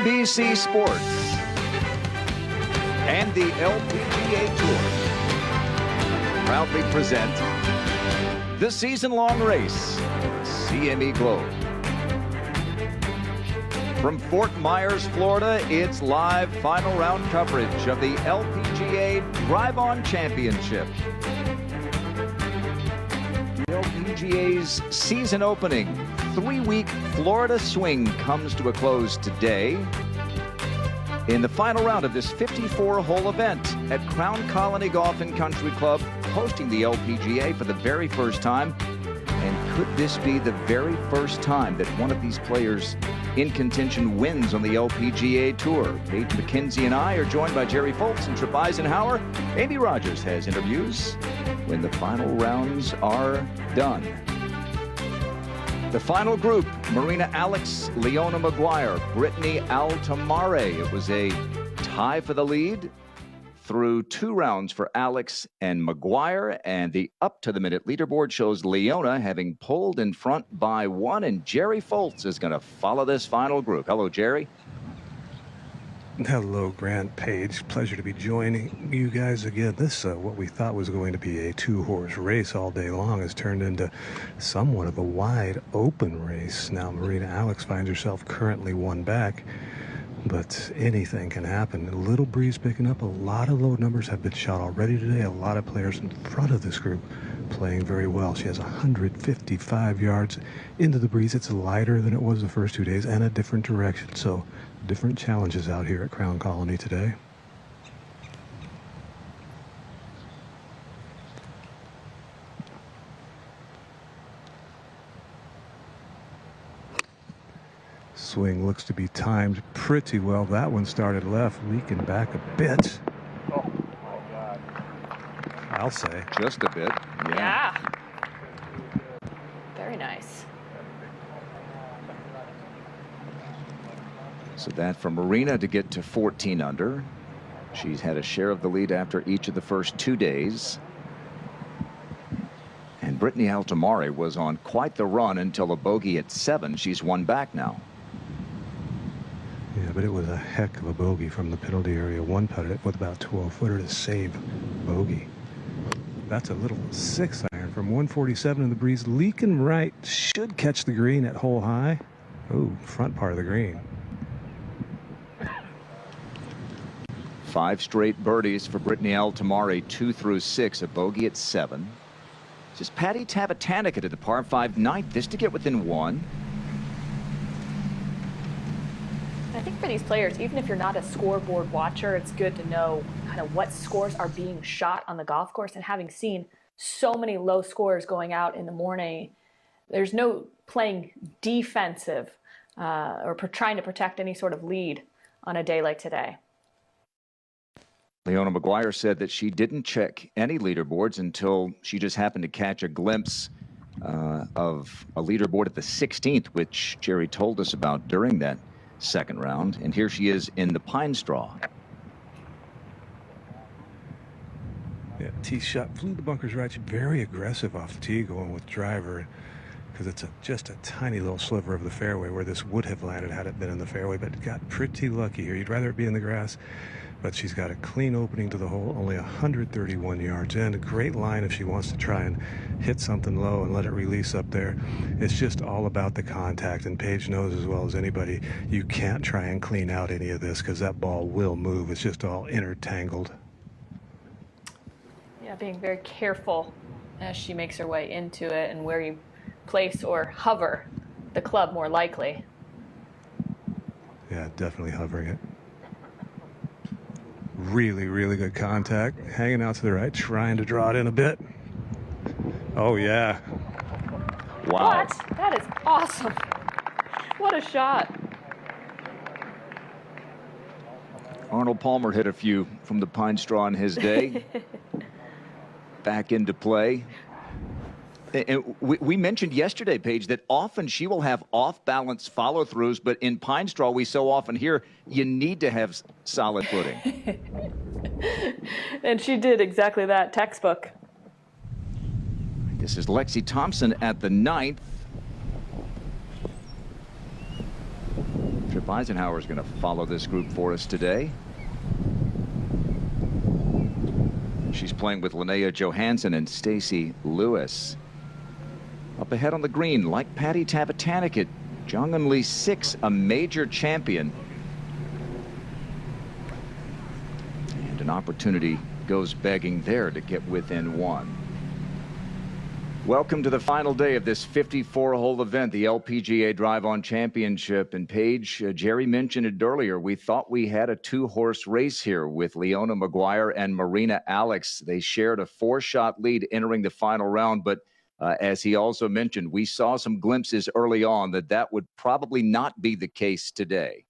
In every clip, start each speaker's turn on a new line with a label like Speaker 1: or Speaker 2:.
Speaker 1: NBC Sports and the LPGA Tour proudly present the season-long race, CME Globe. From Fort Myers, Florida, it's live final round coverage of the LPGA Drive-On Championship. The LPGA's season opening 3-week Florida swing comes to a close today in the final round of this 54-hole event at Crown Colony Golf and Country Club, hosting the LPGA for the very first time. And could this be the very first time that one of these players in contention wins on the LPGA Tour? Paige McKenzie and I are joined by Jerry Foltz and Tripp Eisenhower. Amy Rogers has interviews when the final rounds are done. The final group: Marina Alex, Leona McGuire, Brittany Altamare. It was a tie for the lead through 2 rounds for Alex and McGuire, and the up-to-the-minute leaderboard shows Leona having pulled in front by 1, and Jerry Foltz is going to follow this final group. Hello, Jerry.
Speaker 2: Hello, Grant, Paige. Pleasure to be joining you guys again. This, what we thought was going to be a 2-horse race all day long, has turned into somewhat of a wide open race. Now, Marina Alex finds herself currently 1 back, but anything can happen. A little breeze picking up. A lot of low numbers have been shot already today. A lot of players in front of this group playing very well. She has 155 yards into the breeze. It's lighter than it was the first 2 days and a different direction. So different challenges out here at Crown Colony today. Swing looks to be timed pretty well. That one started left, leaking back a bit. Oh my God. I'll say.
Speaker 1: Just a bit.
Speaker 3: Yeah. Very nice.
Speaker 1: So that for Marina to get to 14 under. She's had a share of the lead after each of the first 2 days. And Brittany Altamare was on quite the run until a bogey at 7. She's 1 back now.
Speaker 2: Yeah, but it was a heck of a bogey from the penalty area. 1 putted it with about 12-footer to save bogey. That's a little 6-iron from 147 in the breeze. Leaking right, should catch the green at hole high. Ooh, front part of the green.
Speaker 1: 5 straight birdies for Brittany Altamare, 2 through 6, a bogey at 7. Just Patty Tabatanica to the par 5 9th, this to get within 1.
Speaker 3: I think for these players, even if you're not a scoreboard watcher, it's good to know kind of what scores are being shot on the golf course. And having seen so many low scores going out in the morning, there's no playing defensive or trying to protect any sort of lead on a day like today.
Speaker 1: Leona McGuire said that she didn't check any leaderboards until she just happened to catch a glimpse of a leaderboard at the 16th, which Jerry told us about during that second round. And here she is in the pine straw.
Speaker 2: Yeah, tee shot flew the bunkers right. She's very aggressive off the tee, going with driver, because it's just a tiny little sliver of the fairway where this would have landed had it been in the fairway, but got pretty lucky here. You'd rather it be in the grass, but she's got a clean opening to the hole, only 131 yards in. A great line if she wants to try and hit something low and let it release up there. It's just all about the contact, and Paige knows as well as anybody, you can't try and clean out any of this because that ball will move. It's just all intertangled.
Speaker 3: Yeah, being very careful as she makes her way into it and where you place or hover the club more likely.
Speaker 2: Yeah, definitely hovering it. Really, really good contact. Hanging out to the right, trying to draw it in a bit. Oh, yeah.
Speaker 1: Wow.
Speaker 3: What? That is awesome. What a shot.
Speaker 1: Arnold Palmer hit a few from the pine straw in his day. Back into play. And we mentioned yesterday, Paige, that often she will have off-balance follow-throughs, but in pine straw we so often hear you need to have solid footing.
Speaker 3: And she did exactly that, textbook.
Speaker 1: This is Lexi Thompson at the 9th. Tripp Eisenhower is going to follow this group for us today. She's playing with Linnea Johansson and Stacy Lewis. Up ahead on the green, like Patty Tavatanik, Jong-un Lee 6, a major champion. And an opportunity goes begging there to get within one. Welcome to the final day of this 54-hole event, the LPGA Drive-On Championship. And Paige, Jerry mentioned it earlier, we thought we had a two-horse race here with Leona McGuire and Marina Alex. They shared a 4-shot lead entering the final round, but as he also mentioned, we saw some glimpses early on that would probably not be the case today.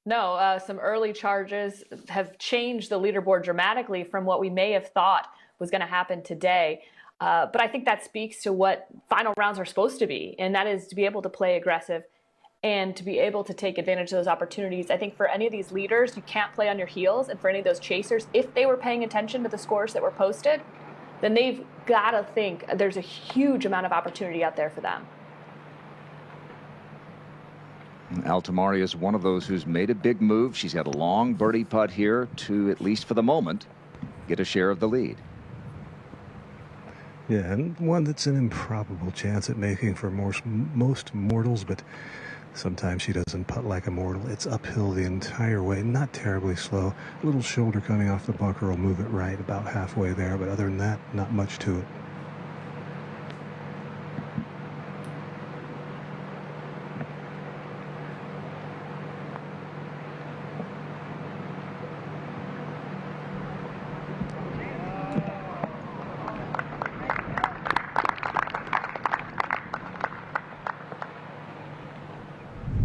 Speaker 3: No, some early charges have changed the leaderboard dramatically from what we may have thought was going to happen today. But I think that speaks to what final rounds are supposed to be, and that is to be able to play aggressive and to be able to take advantage of those opportunities. I think for any of these leaders, you can't play on your heels, and for any of those chasers, if they were paying attention to the scores that were posted, then they've got to think there's a huge amount of opportunity out there for them.
Speaker 1: Altamari is one of those who's made a big move. She's got a long birdie putt here to, at least for the moment, get a share of the lead.
Speaker 2: Yeah, and one that's an improbable chance at making for most mortals, but sometimes she doesn't putt like a mortal. It's uphill the entire way, not terribly slow. A little shoulder coming off the bunker will move it right about halfway there, but other than that, not much to it.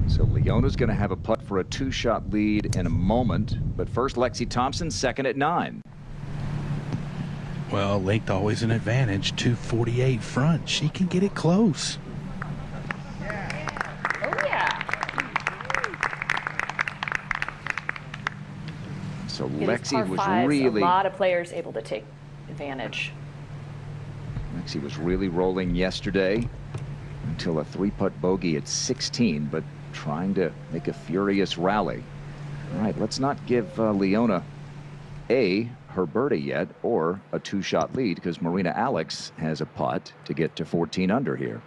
Speaker 1: So Leona's going to have a putt for a 2-shot lead in a moment. But first, Lexi Thompson, second at 9.
Speaker 4: Well, length always an advantage. 248 front. She can get it close.
Speaker 3: Oh, yeah.
Speaker 1: So
Speaker 3: It is
Speaker 1: Lexi
Speaker 3: par
Speaker 1: was
Speaker 3: fives,
Speaker 1: really...
Speaker 3: a lot of players able to take advantage.
Speaker 1: Lexi was really rolling yesterday until a 3-putt bogey at 16, but trying to make a furious rally. All right, let's not give Leona her birdie yet, or a 2-shot lead, because Marina Alex has a putt to get to 14 under here.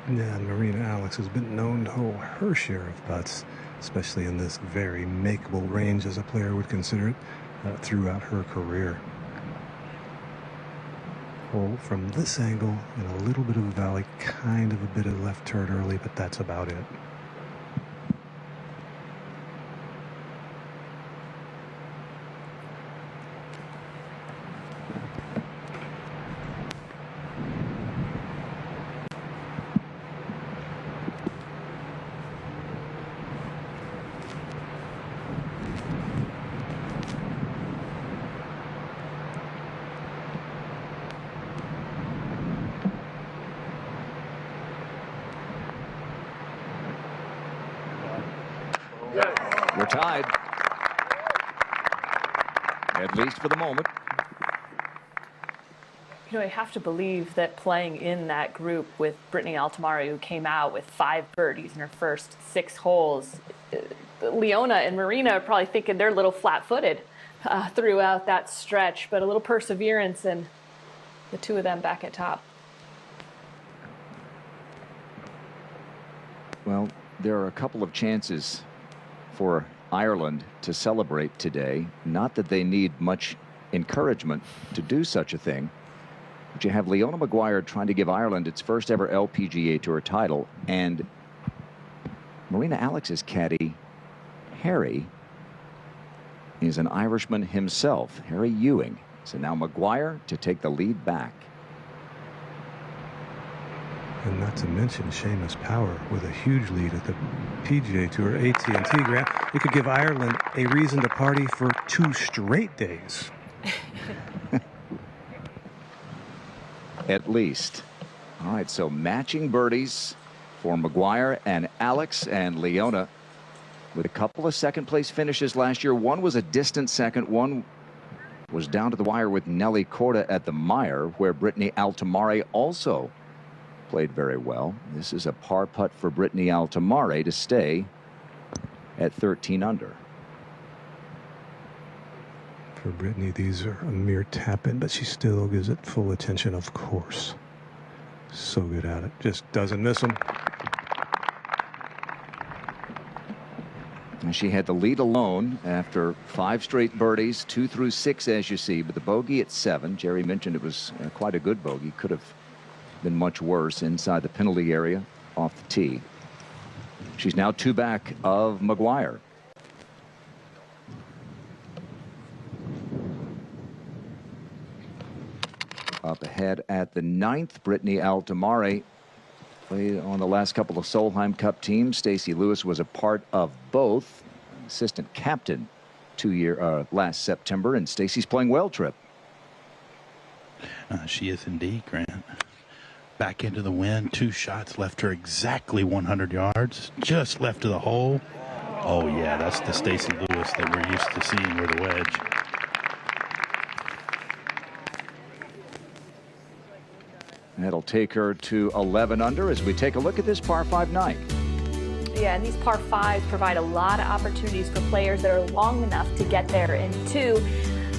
Speaker 2: Yeah, Marina Alex has been known to hold her share of putts, especially in this very makeable range, as a player would consider it, throughout her career. Hole from this angle and a little bit of a valley, kind of a bit of left turn early, but that's about it.
Speaker 1: We're tied, at least for the moment.
Speaker 3: You know, I have to believe that playing in that group with Brittany Altamari, who came out with 5 birdies in her first 6 holes, Leona and Marina are probably thinking they're a little flat-footed throughout that stretch, but a little perseverance and the two of them back at top.
Speaker 1: Well, there are a couple of chances for Ireland to celebrate today. Not that they need much encouragement to do such a thing, but you have Leona McGuire trying to give Ireland its first ever LPGA Tour title, and Marina Alex's caddy, Harry, is an Irishman himself, Harry Ewing. So now McGuire to take the lead back.
Speaker 2: And not to mention Seamus Power with a huge lead at the PGA Tour AT&T Grand. It could give Ireland a reason to party for 2 straight days.
Speaker 1: At least. All right, so matching birdies for McGuire and Alex, and Leona with a couple of second-place finishes last year. One was a distant second. One was down to the wire with Nelly Corda at the Mire, where Brittany Altamari also played very well. This is a par putt for Brittany Altamare to stay at 13 under.
Speaker 2: For Brittany, these are a mere tap-in, but she still gives it full attention, of course. So good at it. Just doesn't miss them.
Speaker 1: And she had the lead alone after 5 straight birdies, 2 through 6, as you see, but the bogey at 7. Jerry mentioned it was quite a good bogey. Could have been much worse inside the penalty area off the tee. She's now 2 back of McGuire. Up ahead at the 9th, Brittany Altamare played on the last couple of Solheim Cup teams. Stacey Lewis was a part of both. Assistant captain last September, and Stacey's playing well, Trip.
Speaker 4: She is indeed, Grant. Back into the wind. 2 shots left her exactly 100 yards. Just left of the hole. Oh, yeah, that's the Stacey Lewis that we're used to seeing with a wedge.
Speaker 1: That'll take her to 11 under as we take a look at this par 5 night.
Speaker 3: Yeah, and these par 5s provide a lot of opportunities for players that are long enough to get there in 2.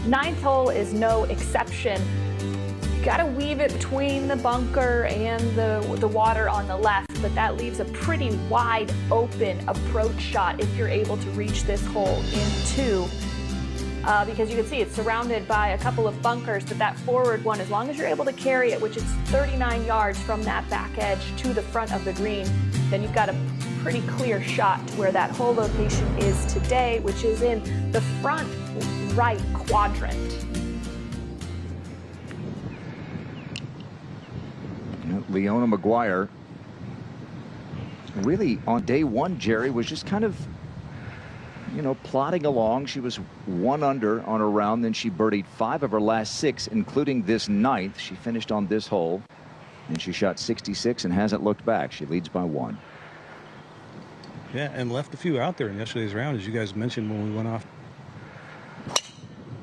Speaker 3: 9th hole is no exception. You got to weave it between the bunker and the water on the left, but that leaves a pretty wide open approach shot if you're able to reach this hole in 2. Because you can see it's surrounded by a couple of bunkers, but that forward one, as long as you're able to carry it, which is 39 yards from that back edge to the front of the green, then you've got a pretty clear shot to where that hole location is today, which is in the front right quadrant.
Speaker 1: Leona McGuire, really on day 1, Jerry, was just kind of, plodding along. She was 1 under on her round. Then she birdied 5 of her last 6, including this 9th. She finished on this hole, and she shot 66 and hasn't looked back. She leads by 1.
Speaker 2: Yeah, and left a few out there in yesterday's round, as you guys mentioned when we went off.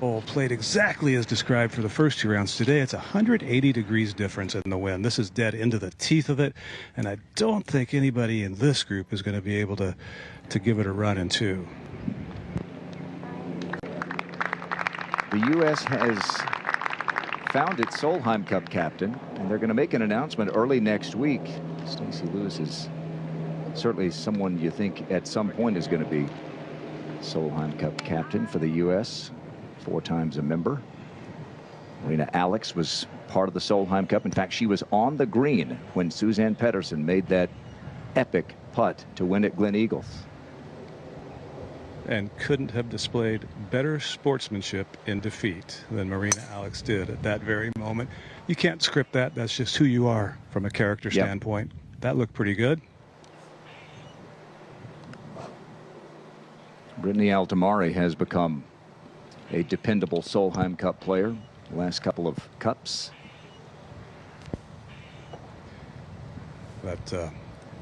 Speaker 2: Oh, played exactly as described for the first 2 rounds. Today, it's 180 degrees difference in the wind. This is dead into the teeth of it, and I don't think anybody in this group is going to be able to give it a run in 2.
Speaker 1: The U.S. has found its Solheim Cup captain, and they're going to make an announcement early next week. Stacey Lewis is certainly someone you think at some point is going to be Solheim Cup captain for the U.S. 4 times a member. Marina Alex was part of the Solheim Cup. In fact, she was on the green when Suzann Pettersen made that epic putt to win at Glen Eagles.
Speaker 2: And couldn't have displayed better sportsmanship in defeat than Marina Alex did at that very moment. You can't script that. That's just who you are from a character standpoint. That looked pretty good.
Speaker 1: Brittany Altamare has become a dependable Solheim Cup player the last couple of cups.
Speaker 2: That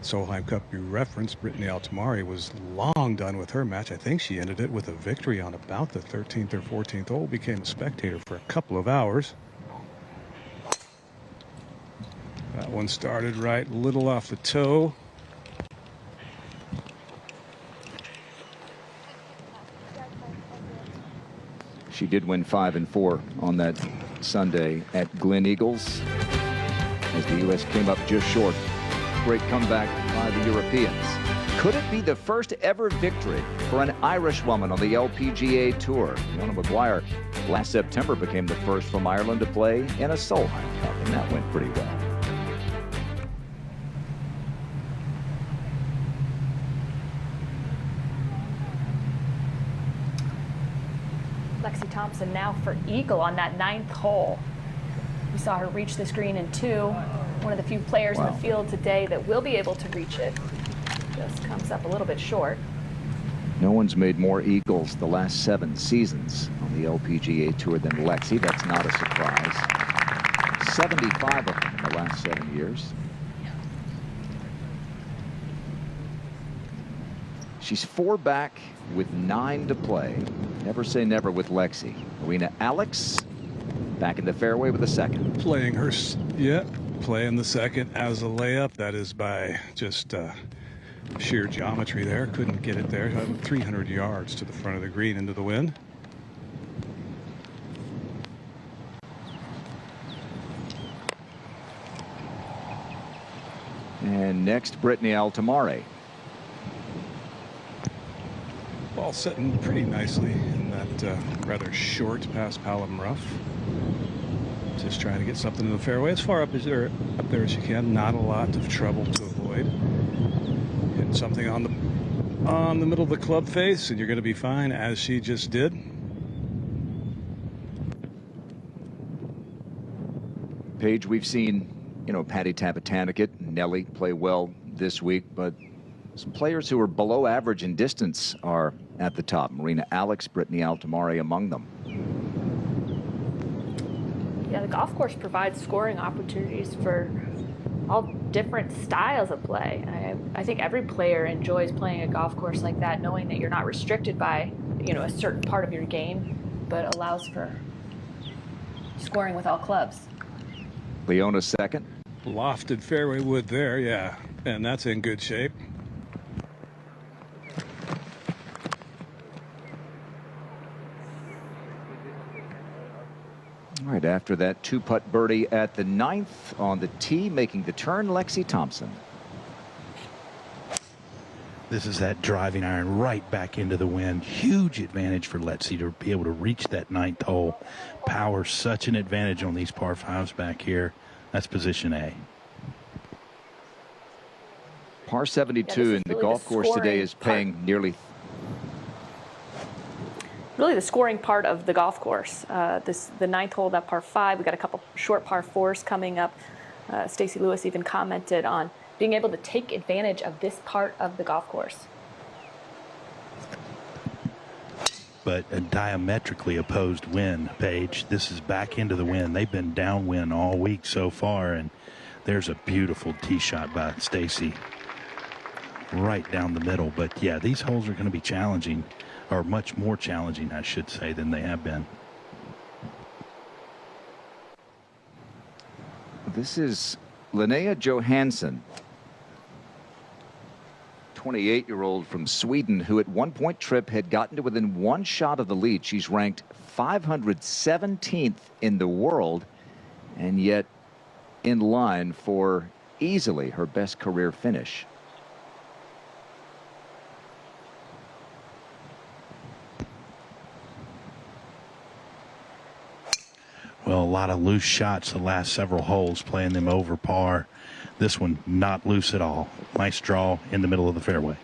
Speaker 2: Solheim Cup you referenced, Brittany Altamare was long done with her match. I think she ended it with a victory on about the 13th or 14th hole. Became a spectator for a couple of hours. That one started right, little off the toe.
Speaker 1: She did win 5 and 4 on that Sunday at Glen Eagles as the U.S. came up just short. Great comeback by the Europeans. Could it be the first ever victory for an Irish woman on the LPGA Tour? Leona McGuire last September became the first from Ireland to play in a Solheim Cup, and that went pretty well.
Speaker 3: Lexi Thompson now for eagle on that 9th hole. We saw her reach this green in 2. One of the few players in the field today that will be able to reach it. Just comes up a little bit short.
Speaker 1: No one's made more eagles the last 7 seasons on the LPGA Tour than Lexi. That's not a surprise. 75 of them in the last 7 years. She's 4 back with 9 to play. Never say never with Lexi. Marina Alex back in the fairway with a second.
Speaker 2: Playing her, playing the second as a layup. That is by just sheer geometry there. Couldn't get it there. 300 yards to the front of the green into the wind.
Speaker 1: And next, Brittany Altamare.
Speaker 2: Ball setting pretty nicely in that rather short past Palom rough. Just trying to get something in the fairway as far up there as you can. Not a lot of trouble to avoid. Hitting something on the middle of the club face, and you're going to be fine, as she just did.
Speaker 1: Paige, we've seen, Patty Tapatanikit and Nelly play well this week, but some players who are below average in distance are at the top. Marina Alex, Brittany Altamare among them.
Speaker 3: Yeah, the golf course provides scoring opportunities for all different styles of play. I think every player enjoys playing a golf course like that, knowing that you're not restricted by, a certain part of your game, but allows for scoring with all clubs.
Speaker 1: Leona second.
Speaker 2: Lofted fairway wood there, yeah, and that's in good shape.
Speaker 1: All right, after that two-putt birdie at the 9th on the tee, making the turn, Lexi Thompson.
Speaker 4: This is that driving iron right back into the wind. Huge advantage for Lexi to be able to reach that 9th hole. Power, such an advantage on these par 5s back here. That's position A.
Speaker 1: Par 72 in the golf course today is paying nearly.
Speaker 3: Really the scoring part of the golf course. The 9th hole, that par 5. We got a couple short par 4s coming up. Stacey Lewis even commented on being able to take advantage of this part of the golf course.
Speaker 4: But a diametrically opposed wind, Paige. This is back into the wind. They've been downwind all week so far, and there's a beautiful tee shot by Stacey right down the middle. But yeah, these holes are going to be challenging, or much more challenging, I should say, than they have been.
Speaker 1: This is Linnea Johansson, 28-year-old from Sweden, who at one point trip had gotten to within one shot of the lead. She's ranked 517th in the world, and yet in line for easily her best career finish.
Speaker 4: Well, a lot of loose shots the last several holes, playing them over par. This one not loose at all. Nice draw in the middle of the fairway.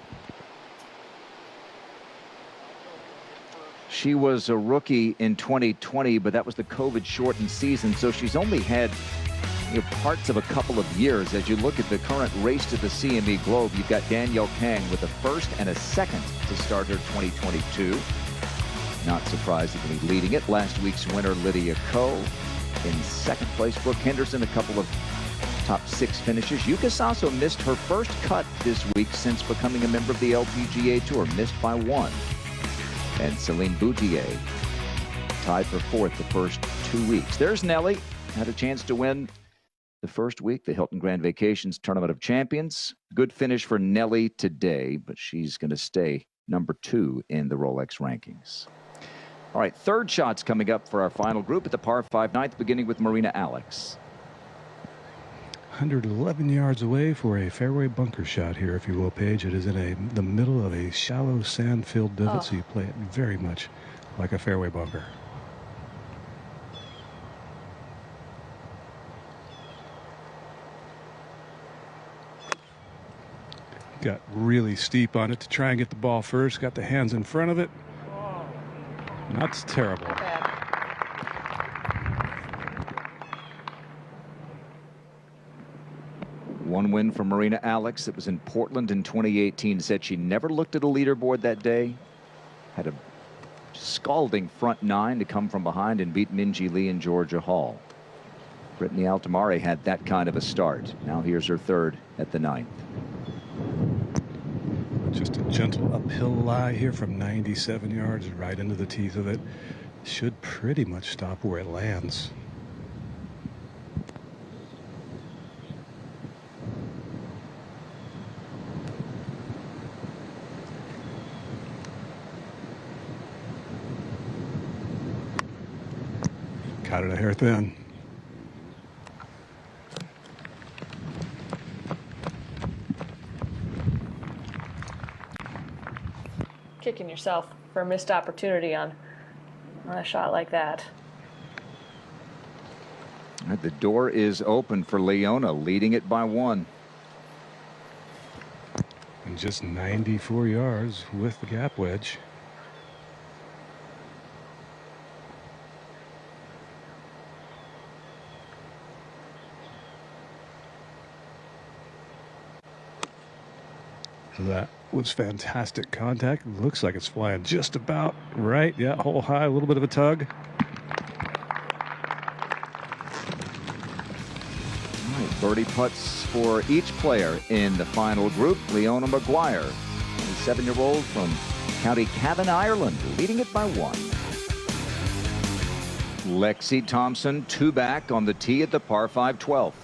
Speaker 1: She was a rookie in 2020, but that was the COVID-shortened season, so she's only had parts of a couple of years. As you look at the current race to the CME Globe, you've got Danielle Kang with a first and a second to start her 2022. Not surprisingly leading it. Last week's winner, Lydia Ko. In second place, Brooke Henderson, a couple of top 6 finishes. Yuka Saso missed her first cut this week since becoming a member of the LPGA Tour, missed by 1. And Celine Boutier tied for 4th the first 2 weeks. There's Nelly, had a chance to win the first week, the Hilton Grand Vacations Tournament of Champions. Good finish for Nelly today, but she's going to stay number 2 in the Rolex rankings. All right, third shots coming up for our final group at the par 5 9th, beginning with Marina Alex.
Speaker 2: 111 yards away for a fairway bunker shot here, if you will, Paige. It is in the middle of a shallow sand-filled divot, so you play it very much like a fairway bunker. Got really steep on it to try and get the ball first. Got the hands in front of it. That's terrible.
Speaker 1: One win for Marina Alex. It was in Portland in 2018. Said she never looked at a leaderboard that day. Had a scalding front 9 to come from behind and beat Minjee Lee and Georgia Hall. Brittany Altamare had that kind of a start. Now here's her third at the 9th.
Speaker 2: Just a gentle uphill lie here from 97 yards right into the teeth of it. Should pretty much stop where it lands. Got it a hair thin.
Speaker 3: Kicking yourself for a missed opportunity on a shot like that.
Speaker 1: The door is open for Leona, leading it by 1.
Speaker 2: And just 94 yards with the gap wedge. That was fantastic contact. Looks like it's flying just about right. Yeah, hole high, a little bit of a tug.
Speaker 1: All right, birdie putts for each player in the final group. Leona McGuire, a 7-year-old from County Cavan, Ireland, leading it by 1. Lexi Thompson, 2 back on the tee at the par 5 12th.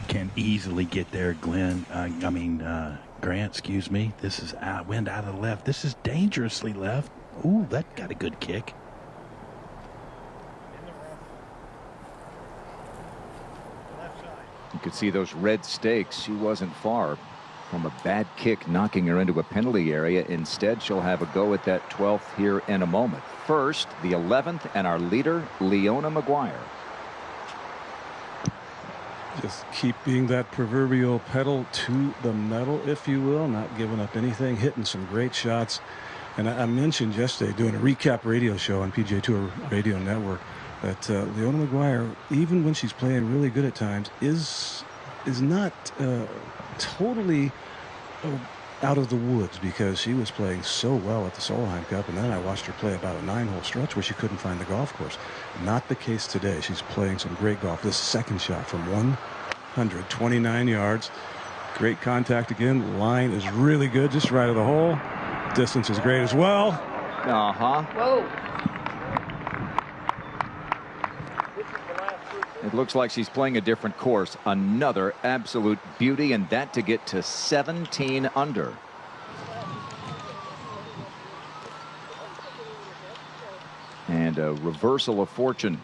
Speaker 4: Can easily get there, Glenn. Grant, excuse me. This is wind out of the left. This is dangerously left. Ooh, that got a good kick.
Speaker 1: You could see those red stakes. She wasn't far from a bad kick knocking her into a penalty area. Instead, she'll have a go at that 12th here in a moment. First, the 11th, and our leader, Leona McGuire.
Speaker 2: Just keep being that proverbial pedal to the metal, if you will, not giving up anything, hitting some great shots. And I mentioned yesterday doing a recap radio show on PGA Tour Radio Network that Leona McGuire, even when she's playing really good at times, is not totally out of the woods, because she was playing so well at the Solheim Cup, and then I watched her play about a 9-hole stretch where she couldn't find the golf course. Not the case today. She's playing some great golf. This second shot from 129 yards. Great contact again. Line is really good, just right of the hole. Distance is great as well.
Speaker 3: Whoa.
Speaker 1: It looks like she's playing a different course. Another absolute beauty, and that to get to 17 under. And a reversal of fortune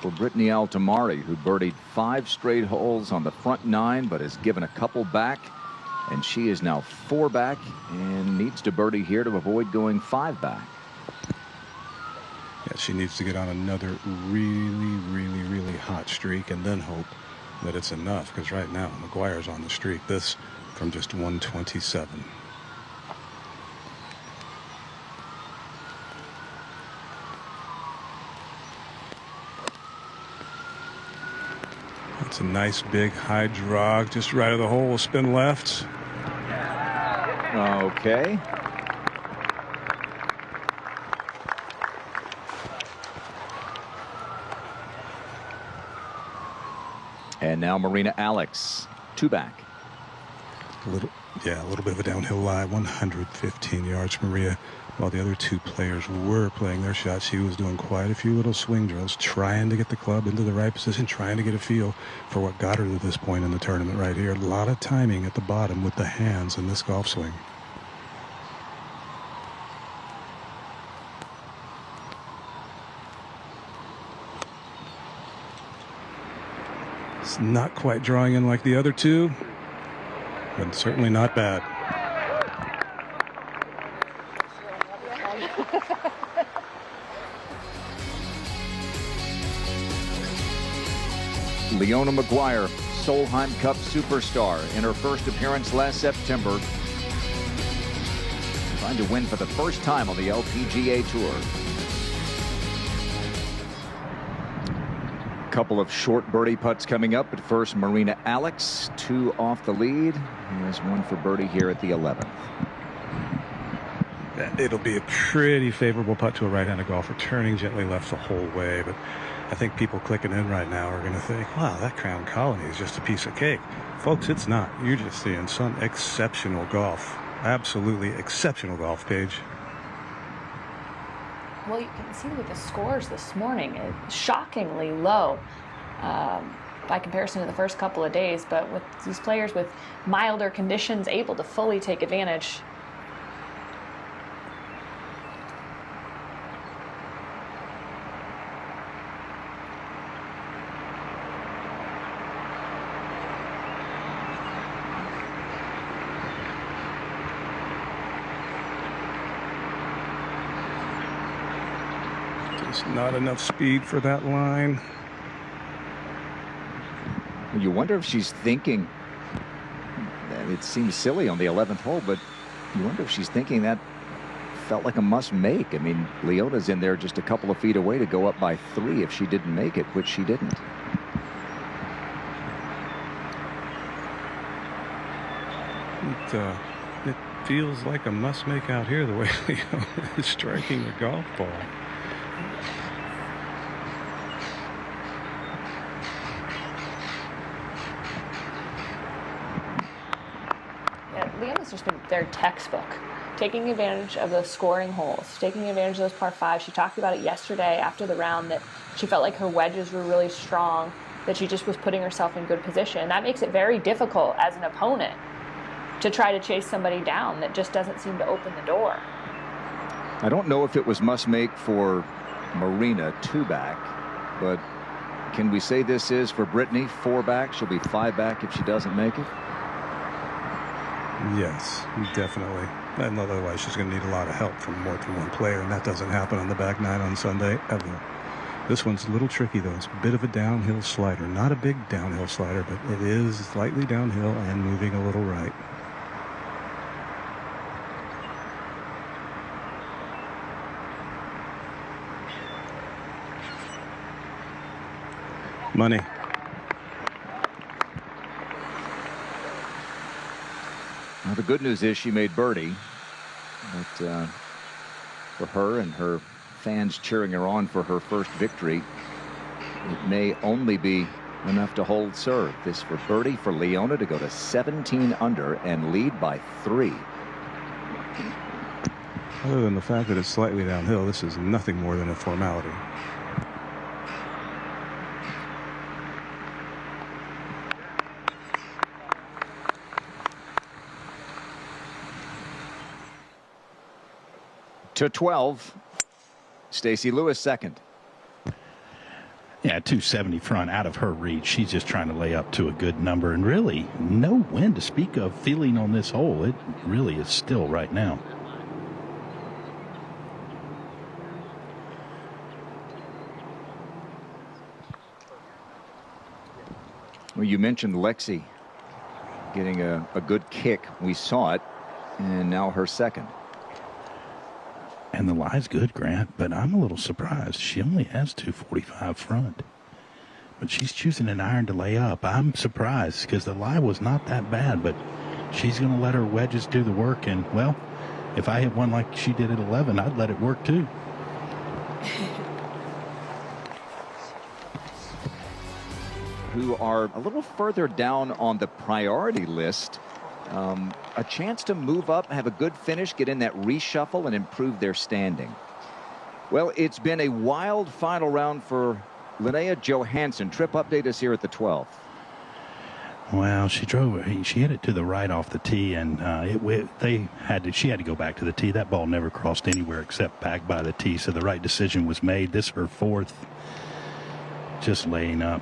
Speaker 1: for Brittany Altamari, who birdied 5 straight holes on the front 9, but has given a couple back. And she is now 4 back and needs to birdie here to avoid going 5 back.
Speaker 2: Yeah, she needs to get on another really hot streak and then hope that it's enough, because right now McGuire's on the streak. This from just 127. It's a nice big high drag just right of the hole. Will spin left.
Speaker 1: Okay. And now Marina Alex, 2 back.
Speaker 2: A little bit of a downhill lie, 115 yards. Maria, while the other 2 players were playing their shots, she was doing quite a few little swing drills, trying to get the club into the right position, trying to get a feel for what got her to this point in the tournament right here. A lot of timing at the bottom with the hands in this golf swing. It's not quite drawing in like the other 2, but certainly not bad.
Speaker 1: Leona McGuire, Solheim Cup superstar, in her first appearance last September, trying to win for the first time on the LPGA Tour. Couple of short birdie putts coming up, but first Marina Alex, 2 off the lead. Here's 1 for birdie here at the 11th.
Speaker 2: It'll be a pretty favorable putt to a right-handed golfer, turning gently left the whole way, but I think people clicking in right now are going to think, wow, that Crown Colony is just a piece of cake. Folks, it's not. You're just seeing some exceptional golf. Absolutely exceptional golf, Paige.
Speaker 3: Well, you can see with the scores this morning, it's shockingly low by comparison to the first couple of days. But with these players with milder conditions able to fully take advantage.
Speaker 2: Just not enough speed for that line.
Speaker 1: You wonder if she's thinking, it seems silly on the 11th hole, but you wonder if she's thinking that felt like a must make. I mean, Leona's in there just a couple of feet away to go up by 3 if she didn't make it, which she didn't.
Speaker 2: It feels like a must make out here, the way Leona is striking the golf ball.
Speaker 3: Leona's just been their textbook, taking advantage of those scoring holes, taking advantage of those par 5s. She talked about it yesterday after the round that she felt like her wedges were really strong, that she just was putting herself in good position. That makes it very difficult as an opponent to try to chase somebody down that just doesn't seem to open the door.
Speaker 1: I don't know if it was must make for Marina 2 back, but can we say this is for Brittany 4 back? She'll be 5 back if she doesn't make it.
Speaker 2: Yes, definitely. And otherwise, she's going to need a lot of help from more than one player, and that doesn't happen on the back 9 on Sunday ever. This one's a little tricky, though. It's a bit of a downhill slider. Not a big downhill slider, but it is slightly downhill and moving a little right. Money.
Speaker 1: Well, the good news is she made birdie, but for her and her fans cheering her on for her first victory, it may only be enough to hold serve. This for birdie for Leona to go to 17 under and lead by 3.
Speaker 2: Other than the fact that it's slightly downhill, this is nothing more than a formality.
Speaker 1: To 12, Stacey Lewis second.
Speaker 4: Yeah, 270 front out of her reach. She's just trying to lay up to a good number, and really no wind to speak of feeling on this hole. It really is still right now.
Speaker 1: Well, you mentioned Lexi getting a good kick. We saw it, and now her second.
Speaker 4: And the lie's good, Grant, but I'm a little surprised. She only has 245 front. But she's choosing an iron to lay up. I'm surprised because the lie was not that bad, but she's going to let her wedges do the work. And, well, if I hit one like she did at 11, I'd let it work too.
Speaker 1: Who are a little further down on the priority list. A chance to move up, have a good finish, get in that reshuffle, and improve their standing. Well, it's been a wild final round for Linnea Johansson. Trip, update us here at the 12th.
Speaker 4: Well, she hit it to the right off the tee, and she had to go back to the tee. That ball never crossed anywhere except back by the tee, so the right decision was made. This her 4th, just laying up.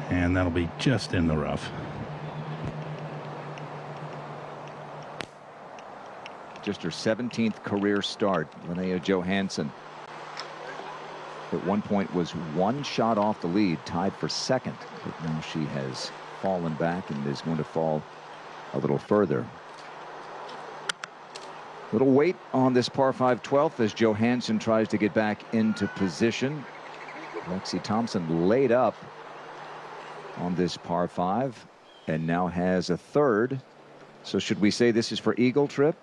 Speaker 4: And that'll be just in the rough.
Speaker 1: Just her 17th career start. Linnea Johansson at one point was 1 shot off the lead, tied for second, but now she has fallen back and is going to fall a little further. Little weight on this par 5 12th as Johansson tries to get back into position. Lexi Thompson laid up on this par 5 and now has a 3rd. So should we say this is for Eagle, Trip?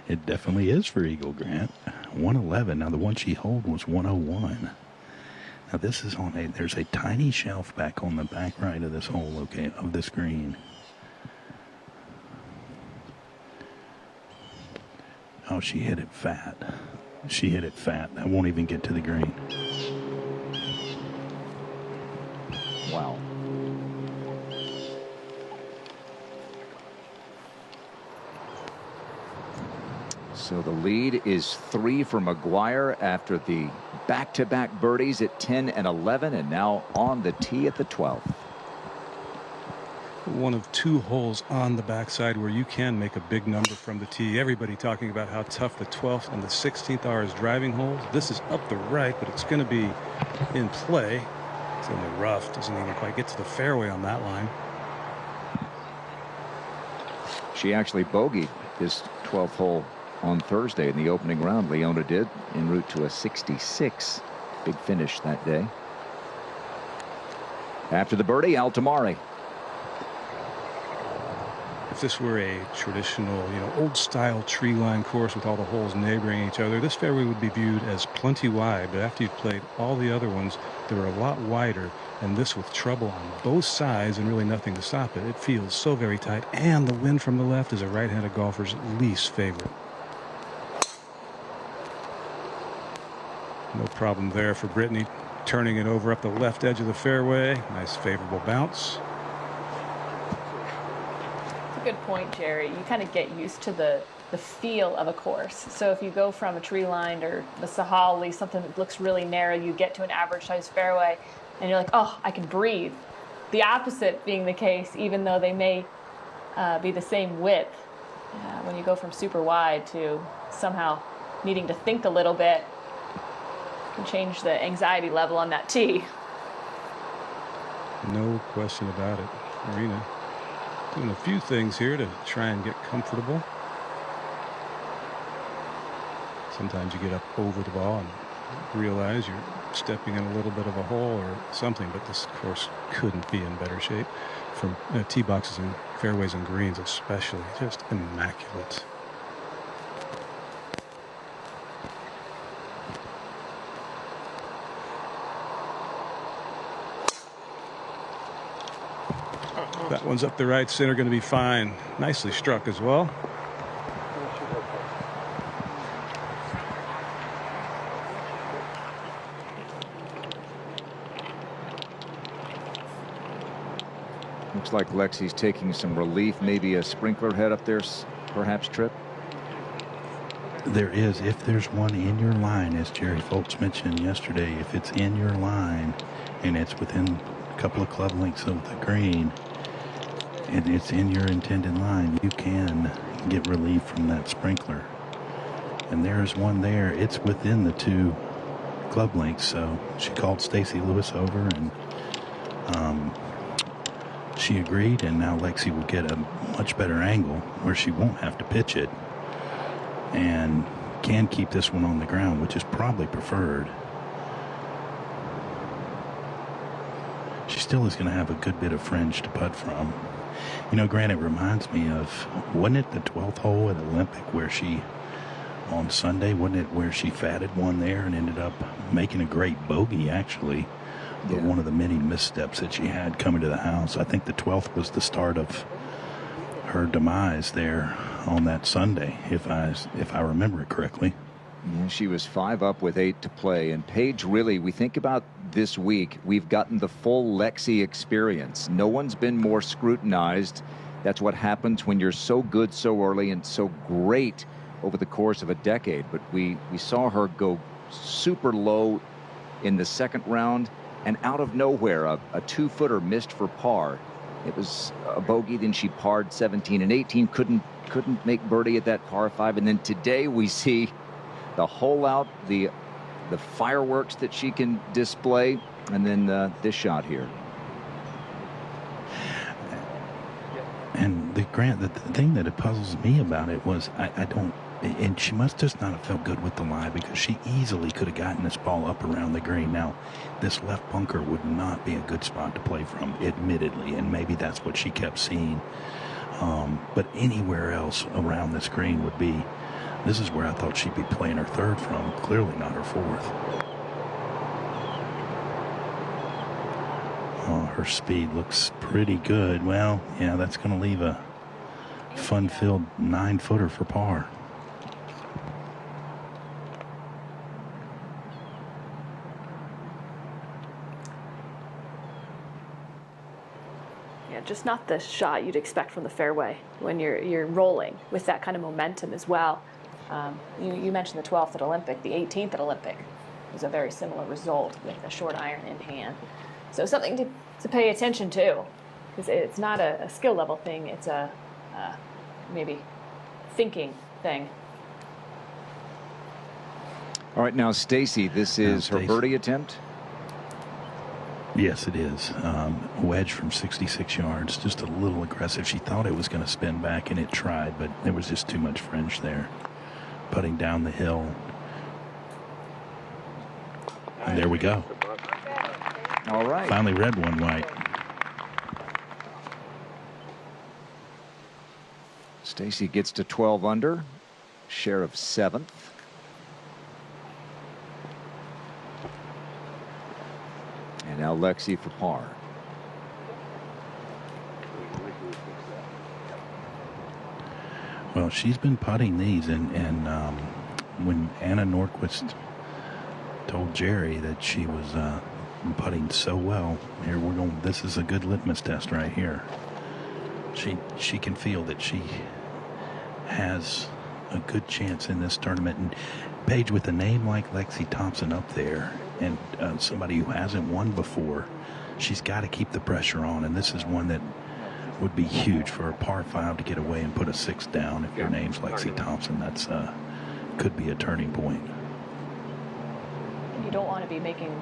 Speaker 4: It definitely is for Eagle, Grant. 111. Now the one she held was 101. Now this is on there's a tiny shelf back on the back right of this hole, okay, of this green. Oh, she hit it fat. She hit it fat. That won't even get to the green.
Speaker 1: Wow. So the lead is 3 for McGuire after the back-to-back birdies at 10 and 11, and now on the tee at the 12th.
Speaker 2: one of 2 holes on the backside where you can make a big number from the tee. Everybody talking about how tough the 12th and the 16th are as driving holes. This is up the right, but it's going to be in play. It's in the rough. Doesn't even quite get to the fairway on that line.
Speaker 1: She actually bogeyed this 12th hole on Thursday in the opening round. Leona did, en route to a 66. Big finish that day. After the birdie, Altamari.
Speaker 2: If this were a traditional, old style tree line course with all the holes neighboring each other, this fairway would be viewed as plenty wide. But after you've played all the other ones, they're a lot wider. And this with trouble on both sides and really nothing to stop it. It feels so very tight. And the wind from the left is a right-handed golfer's least favorite. No problem there for Brittany. Turning it over up the left edge of the fairway. Nice favorable bounce.
Speaker 3: Good point, Jerry. You kind of get used to the feel of a course. So if you go from a tree lined or the Sahali, something that looks really narrow, you get to an average size fairway and you're like, oh, I can breathe. The opposite being the case, even though they may be the same width. When you go from super wide to somehow needing to think a little bit, can change the anxiety level on that tee.
Speaker 2: No question about it. Marina doing a few things here to try and get comfortable. Sometimes you get up over the ball and realize you're stepping in a little bit of a hole or something, but this course couldn't be in better shape. From tee boxes and fairways and greens especially, just immaculate. That one's up the right center, going to be fine. Nicely struck as well.
Speaker 1: Looks like Lexi's taking some relief. Maybe a sprinkler head up there, perhaps, Trip.
Speaker 4: There is, if there's one in your line, as Jerry Foltz mentioned yesterday, if it's in your line and it's within a couple of club lengths of the green, and it's in your intended line, you can get relief from that sprinkler. And there's one there. It's within the 2 club lengths. So she called Stacy Lewis over, and she agreed. And now Lexi will get a much better angle where she won't have to pitch it, and can keep this one on the ground, which is probably preferred. She still is going to have a good bit of fringe to putt from. Grant, it reminds me of, wasn't it the 12th hole at Olympic where she, on Sunday, wasn't it where she fatted one there and ended up making a great bogey, actually? But
Speaker 1: yeah.
Speaker 4: One of the many missteps that she had coming to the house. I think the 12th was the start of her demise there on that Sunday, if I remember it correctly.
Speaker 1: Yeah, she was 5 up with 8 to play. And Paige, really, we think about this week, we've gotten the full Lexi experience. No one's been more scrutinized. That's what happens when you're so good so early and so great over the course of a decade. But we saw her go super low in the second round, and out of nowhere, a 2-footer missed for par. It was a bogey, then she parred 17 and 18, couldn't make birdie at that par 5. And then today we see the hole out, the fireworks that she can display, and then this shot here.
Speaker 4: And the thing that it puzzles me about it was I don't, and she must just not have felt good with the lie, because she easily could have gotten this ball up around the green. Now, this left bunker would not be a good spot to play from, admittedly, and maybe that's what she kept seeing. But anywhere else around this green would be. This is where I thought she'd be playing her 3rd from, clearly not her 4th. Oh, her speed looks pretty good. Well, yeah, that's going to leave a fun-filled 9-footer for par.
Speaker 3: Yeah, just not the shot you'd expect from the fairway when you're rolling with that kind of momentum as well. You mentioned the 12th at Olympic. The 18th at Olympic was a very similar result with a short iron in hand. So something to pay attention to. because it's not a skill level thing. It's a maybe thinking thing.
Speaker 1: All right, now Stacy, this is her birdie attempt.
Speaker 4: Yes, it is. Wedge from 66 yards, just a little aggressive. She thought it was going to spin back, and it tried, but there was just too much fringe there. Putting down the hill. And there we go.
Speaker 1: All right.
Speaker 4: Finally read one right.
Speaker 1: Stacy gets to 12 under, share of 7th. And now Lexi for par.
Speaker 4: Well, she's been putting these, and when Anna Nordquist told Jerry that she was putting so well, here we're going. This is a good litmus test right here. She can feel that she has a good chance in this tournament. And Paige, with a name like Lexi Thompson up there, and somebody who hasn't won before, she's got to keep the pressure on. And this is one that would be huge for a par 5 to get away and put a 6 down. If your name's Lexi Thompson, that's could be a turning point.
Speaker 3: You don't want to be making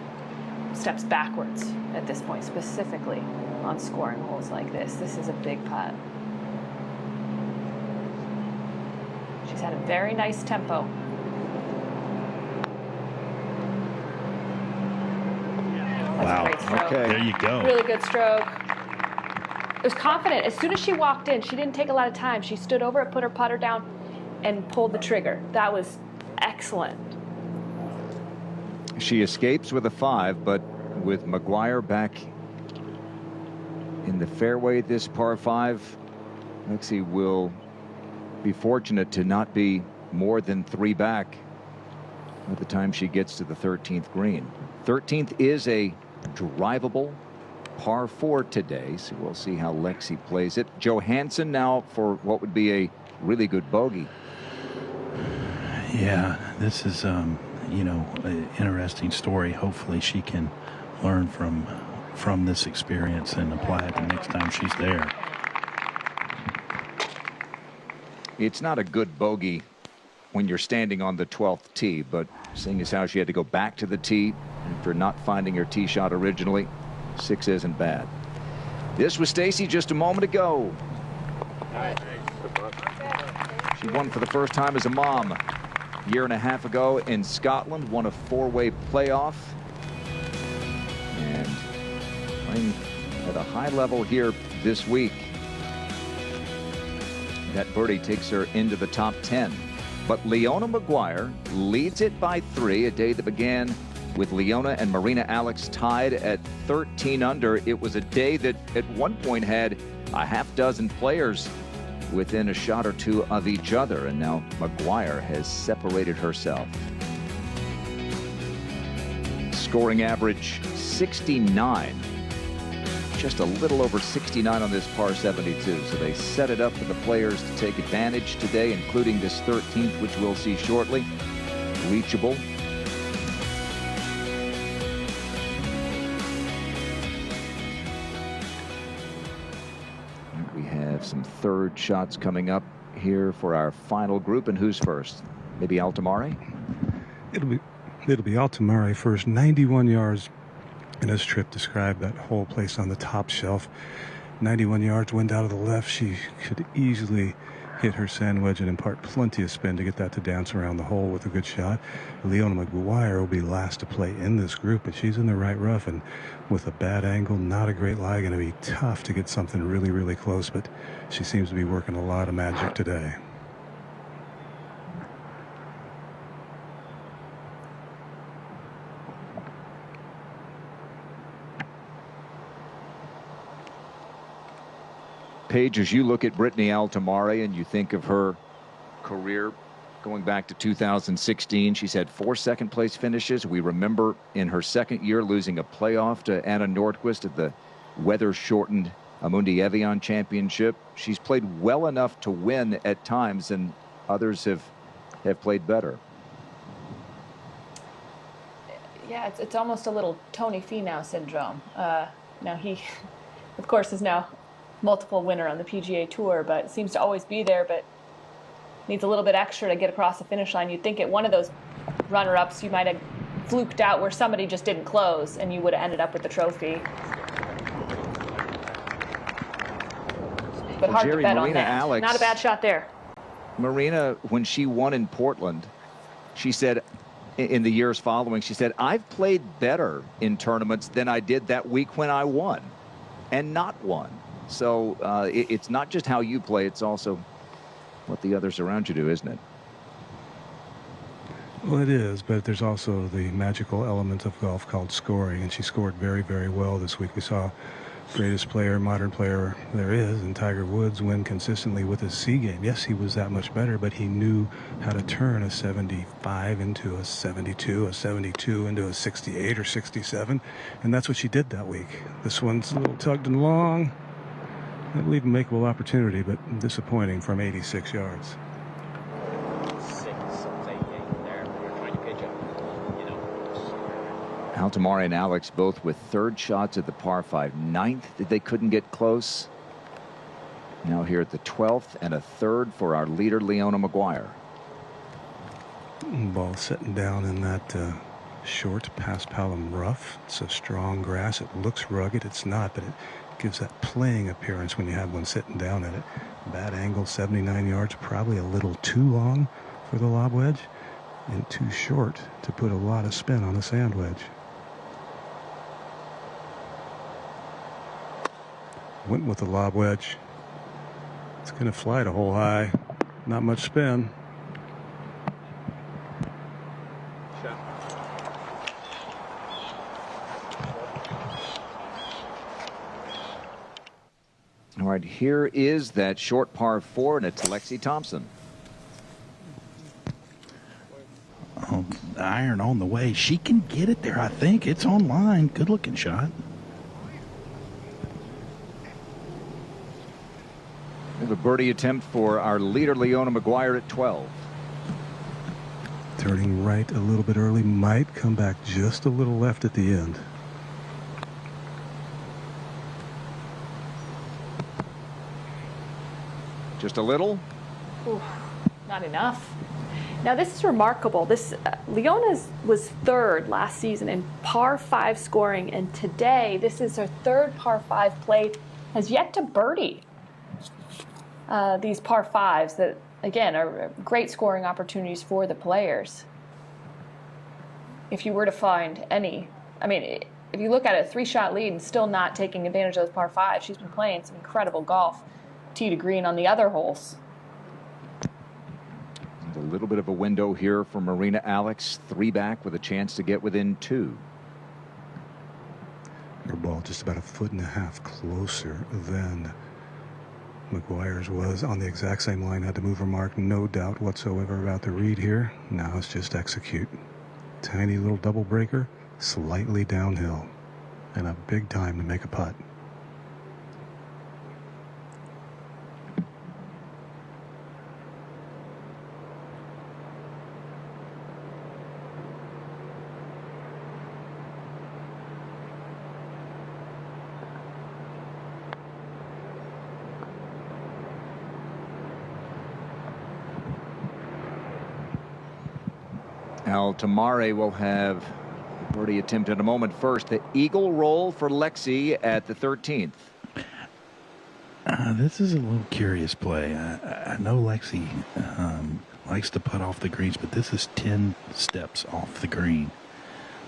Speaker 3: steps backwards at this point, specifically on scoring holes like this. This is a big putt. She's had a very nice tempo.
Speaker 4: Wow.
Speaker 3: Great stroke.
Speaker 1: Okay.
Speaker 4: There you go.
Speaker 3: Really good stroke. It was confident. As soon as she walked in, she didn't take a lot of time. She stood over it, put her putter down, and pulled the trigger. That was excellent.
Speaker 1: She escapes with a 5, but with McGuire back in the fairway this par 5, Lexi will be fortunate to not be more than 3 back by the time she gets to the 13th green. 13th is a drivable par 4 today, so we'll see how Lexi plays it. Johansson now for what would be a really good bogey.
Speaker 4: Yeah, this is you know, an interesting story. Hopefully she can learn from this experience and apply it the next time she's there.
Speaker 1: It's not a good bogey when you're standing on the 12th tee, but seeing as how she had to go back to the tee after not finding her tee shot originally, 6 isn't bad. This was Stacy just a moment ago. She won for the first time as a mom a year and a half ago in Scotland, won a 4-way playoff, and playing at a high level here this week. That birdie takes her into the top 10. But Leona McGuire leads it by 3, a day that began with Leona and Marina Alex tied at 13 under. It was a day that at one point had a half dozen players within a shot or 2 of each other, and now McGuire has separated herself. Scoring average 69. Just a little over 69 on this par 72. So they set it up for the players to take advantage today, including this 13th, which we'll see shortly. Reachable. We have some third shots coming up here for our final group. And who's first? Maybe Altamare?
Speaker 2: It'll be Altamare first. 91 yards. And as Tripp described, that whole place on the top shelf, 91 yards, wind out of the left. She could easily hit her sand wedge and impart plenty of spin to get that to dance around the hole with a good shot. Leona McGuire will be last to play in this group, but she's in the right rough, and with a bad angle, not a great lie, going to be tough to get something really, really close, but she seems to be working a lot of magic today.
Speaker 1: Paige, as you look at Brittany Altamare and you think of her career going back to 2016, she's had 4 second-place finishes. We remember in her second year losing a playoff to Anna Nordquist at the weather-shortened Amundi Evian Championship. She's played well enough to win at times, and others have played better.
Speaker 3: Yeah, it's almost a little Tony Finau syndrome. Now he, of course, is now multiple winner on the PGA Tour, but seems to always be there, but needs a little bit extra to get across the finish line. You'd think at one of those runner-ups you might have fluked out where somebody just didn't close and you would have ended up with the trophy. But hard
Speaker 1: Jerry,
Speaker 3: to bet
Speaker 1: Marina
Speaker 3: on that.
Speaker 1: Alex,
Speaker 3: Not a bad shot there.
Speaker 1: Marina, when she won in Portland, she said in the years following, she said, I've played better in tournaments than I did that week when I won and not won. So it's not just how you play, it's also what the others around you do, isn't it?
Speaker 2: Well, it is, but there's also the magical element of golf called scoring, and she scored very, very well this week. We saw greatest player, modern player there is, and Tiger Woods win consistently with his C game. Yes, he was that much better, but he knew how to turn a 75 into a 72, a 72 into a 68 or 67, and that's what she did that week. This one's a little tugged and long. I believe a makeable opportunity, but disappointing from 86 yards.
Speaker 1: Altamare and Alex both with third shots at the par 5. Ninth that they couldn't get close. Now here at the 12th and a third for our leader, Leona McGuire.
Speaker 2: Ball sitting down in that short paspalum rough. It's a strong grass. It looks rugged. It's not, but it gives that playing appearance when you have one sitting down in it. Bad angle, 79 yards, probably a little too long for the lob wedge and too short to put a lot of spin on the sand wedge. Went with the lob wedge. It's going to fly to hole high. Not much spin.
Speaker 1: All right, here is that short par 4, and it's Lexi Thompson.
Speaker 4: Oh, iron on the way. She can get it there, I think. It's on line. Good looking shot.
Speaker 1: We have a birdie attempt for our leader, Leona McGuire, at 12.
Speaker 2: Turning right a little bit early, might come back just a little left at the end.
Speaker 1: Just a little?
Speaker 3: Ooh, not enough. Now this is remarkable. This Leona was third last season in par 5 scoring, and today this is her third par 5 play. Has yet to birdie these par 5s that again are great scoring opportunities for the players. If you were to find any, I mean, if you look at it, 3-shot lead and still not taking advantage of those par 5s, she's been playing some incredible golf. Tee to green on the other holes.
Speaker 1: A little bit of a window here for Marina Alex. 3 back with a chance to get within 2.
Speaker 2: Her ball just about a 1.5 foot closer than McGuire's was on the exact same line. Had to move her mark. No doubt whatsoever about the read here. Now it's just execute. Tiny little double breaker, slightly downhill, and a big time to make a putt.
Speaker 1: Altamare will have a birdie attempt in a moment. First, the eagle roll for Lexi at the 13th.
Speaker 4: This is a little curious play. I know Lexi likes to putt off the greens, but this is 10 steps off the green.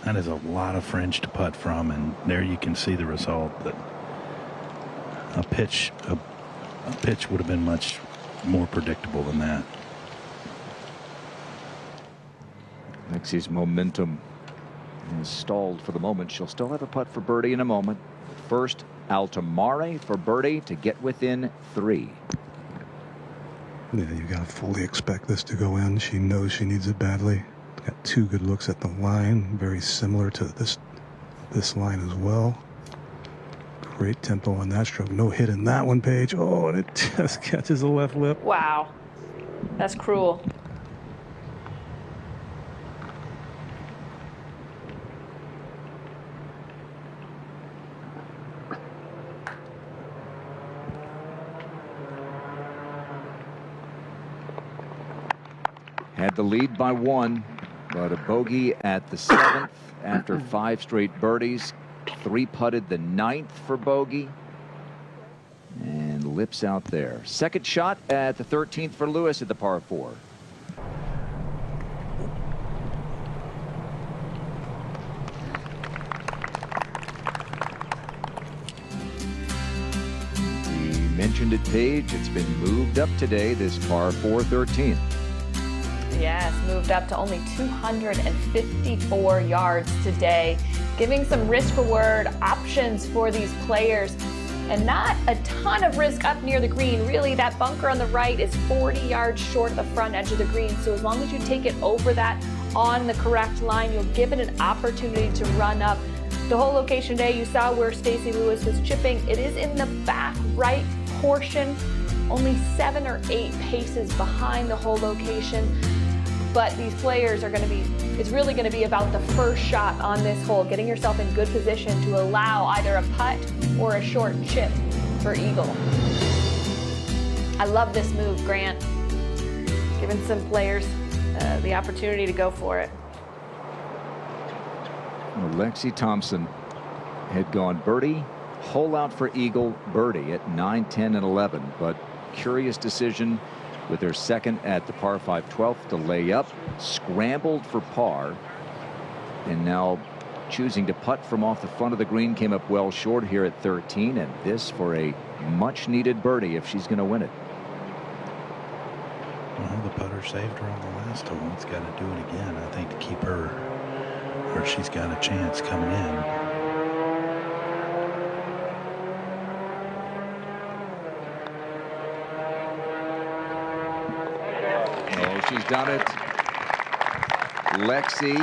Speaker 4: That is a lot of fringe to putt from, and there you can see the result. That a pitch would have been much more predictable than that.
Speaker 1: Lexi's momentum is stalled for the moment. She'll still have a putt for birdie in a moment. First, Altamare for birdie to get within 3.
Speaker 2: Yeah, you got to fully expect this to go in. She knows she needs it badly. Got 2 good looks at the line, very similar to this line as well. Great tempo on that stroke. No hit in that one, Paige. Oh, and it just catches the left lip.
Speaker 3: Wow, that's cruel.
Speaker 1: Had the lead by 1, but a bogey at the 7th after 5 straight birdies. 3-putted the 9th for bogey. And lips out there. Second shot at the 13th for Lewis at the par 4. We mentioned it, Paige. It's been moved up today, this par 4 13th.
Speaker 3: Yes, moved up to only 254 yards today, giving some risk-reward options for these players. And not a ton of risk up near the green. Really, that bunker on the right is 40 yards short of the front edge of the green. So as long as you take it over that on the correct line, you'll give it an opportunity to run up. The whole location today, you saw where Stacy Lewis was chipping. It is in the back right portion, only 7 or 8 paces behind the whole location. But these players are going to be, it's really going to be about the first shot on this hole, getting yourself in good position to allow either a putt or a short chip for eagle. I love this move, Grant. Giving some players the opportunity to go for it.
Speaker 1: Well, Lexi Thompson had gone birdie, hole out for eagle, birdie at 9, 10, and 11. But curious decision with her second at the par 5 12th to lay up, scrambled for par, and now choosing to putt from off the front of the green. Came up well short here at 13, and this for a much needed birdie if she's going to win it.
Speaker 4: Well, the putter saved her on the last hole. It's got to do it again, I think, to keep her where she's got a chance coming in.
Speaker 1: She's done it. Lexi,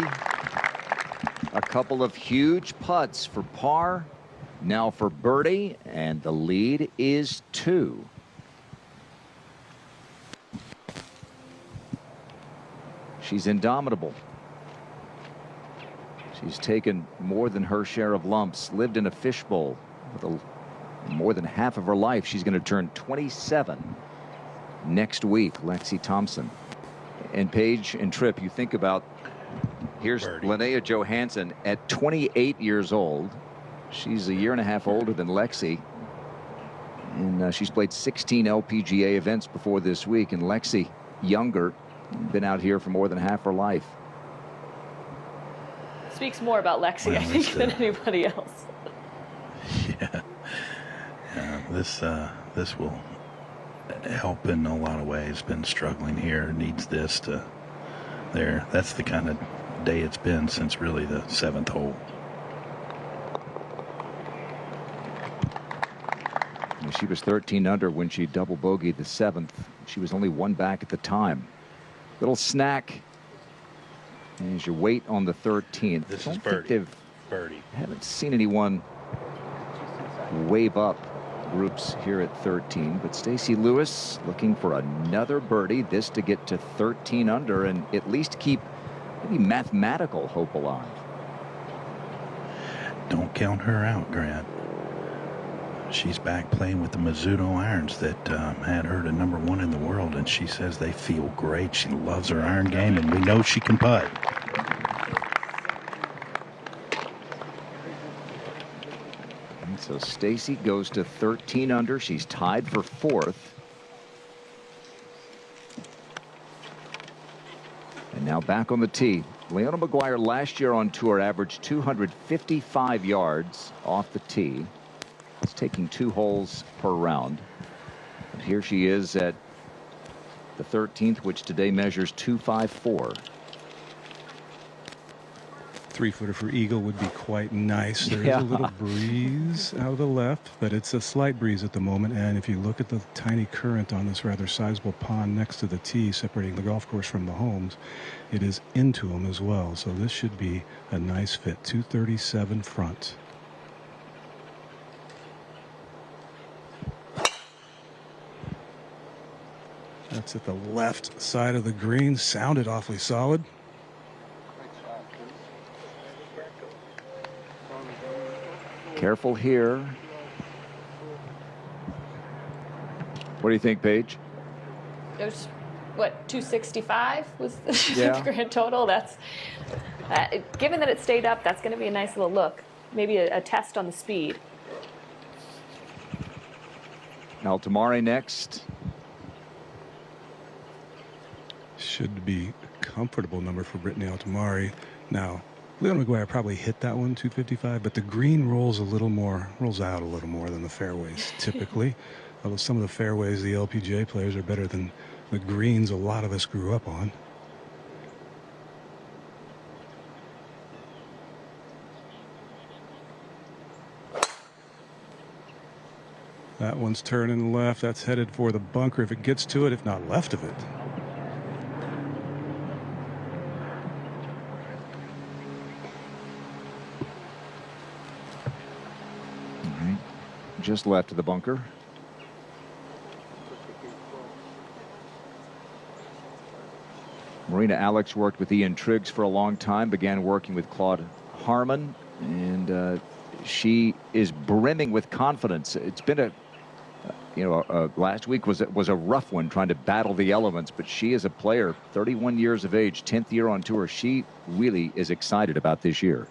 Speaker 1: a couple of huge putts for par, now for birdie, and the lead is 2. She's indomitable. She's taken more than her share of lumps, lived in a fishbowl for more than half of her life. She's going to turn 27 next week, Lexi Thompson. And Paige and Tripp, you think about, here's Linnea Johansson at 28 years old. She's a year and a half older than Lexi. And she's played 16 LPGA events before this week. And Lexi, younger, been out here for more than half her life.
Speaker 3: Speaks more about Lexi,
Speaker 4: well,
Speaker 3: I think, than anybody else.
Speaker 4: Yeah. This will help in a lot of ways. Been struggling here, needs this to there. That's the kind of day it's been since really the 7th hole.
Speaker 1: She was 13 under when she double bogeyed the 7th. She was only 1 back at the time. Little snack as you wait on the 13th.
Speaker 4: This is birdie.
Speaker 1: Haven't seen anyone wave up groups here at 13, but Stacy Lewis looking for another birdie, this to get to 13 under and at least keep maybe mathematical hope alive.
Speaker 4: Don't count her out, Grant. She's back playing with the Mizuno irons that had her to #1 in the world, and she says they feel great. She loves her iron game, and we know she can putt.
Speaker 1: So Stacy goes to 13 under. She's tied for 4th. And now back on the tee. Leona McGuire last year on tour averaged 255 yards off the tee. It's taking 2 holes per round. And here she is at the 13th, which today measures 254.
Speaker 2: 3-footer for eagle would be quite nice. There is a little breeze out of the left, but it's a slight breeze at the moment. And if you look at the tiny current on this rather sizable pond next to the tee separating the golf course from the homes, it is into them as well. So this should be a nice fit. 237 front. That's at the left side of the green. Sounded awfully solid.
Speaker 1: Careful here. What do you think, Paige?
Speaker 3: There's what, 265 was the
Speaker 1: Yeah.
Speaker 3: grand total. That's given that it stayed up, that's going to be a nice little look. Maybe a test on the speed.
Speaker 1: Altamare next.
Speaker 2: Should be a comfortable number for Brittany Altamare. Now, Leon McGuire probably hit that one 255, but the green rolls out a little more than the fairways typically. Although some of the fairways, the LPGA players are better than the greens a lot of us grew up on. That one's turning left. That's headed for the bunker if it gets to it, if not left of it.
Speaker 1: Just left of the bunker. Marina Alex worked with Ian Triggs for a long time, began working with Claude Harmon, and she is brimming with confidence. It's been last week was a rough one trying to battle the elements, but she is a player, 31 years of age, 10th year on tour. She really is excited about this year.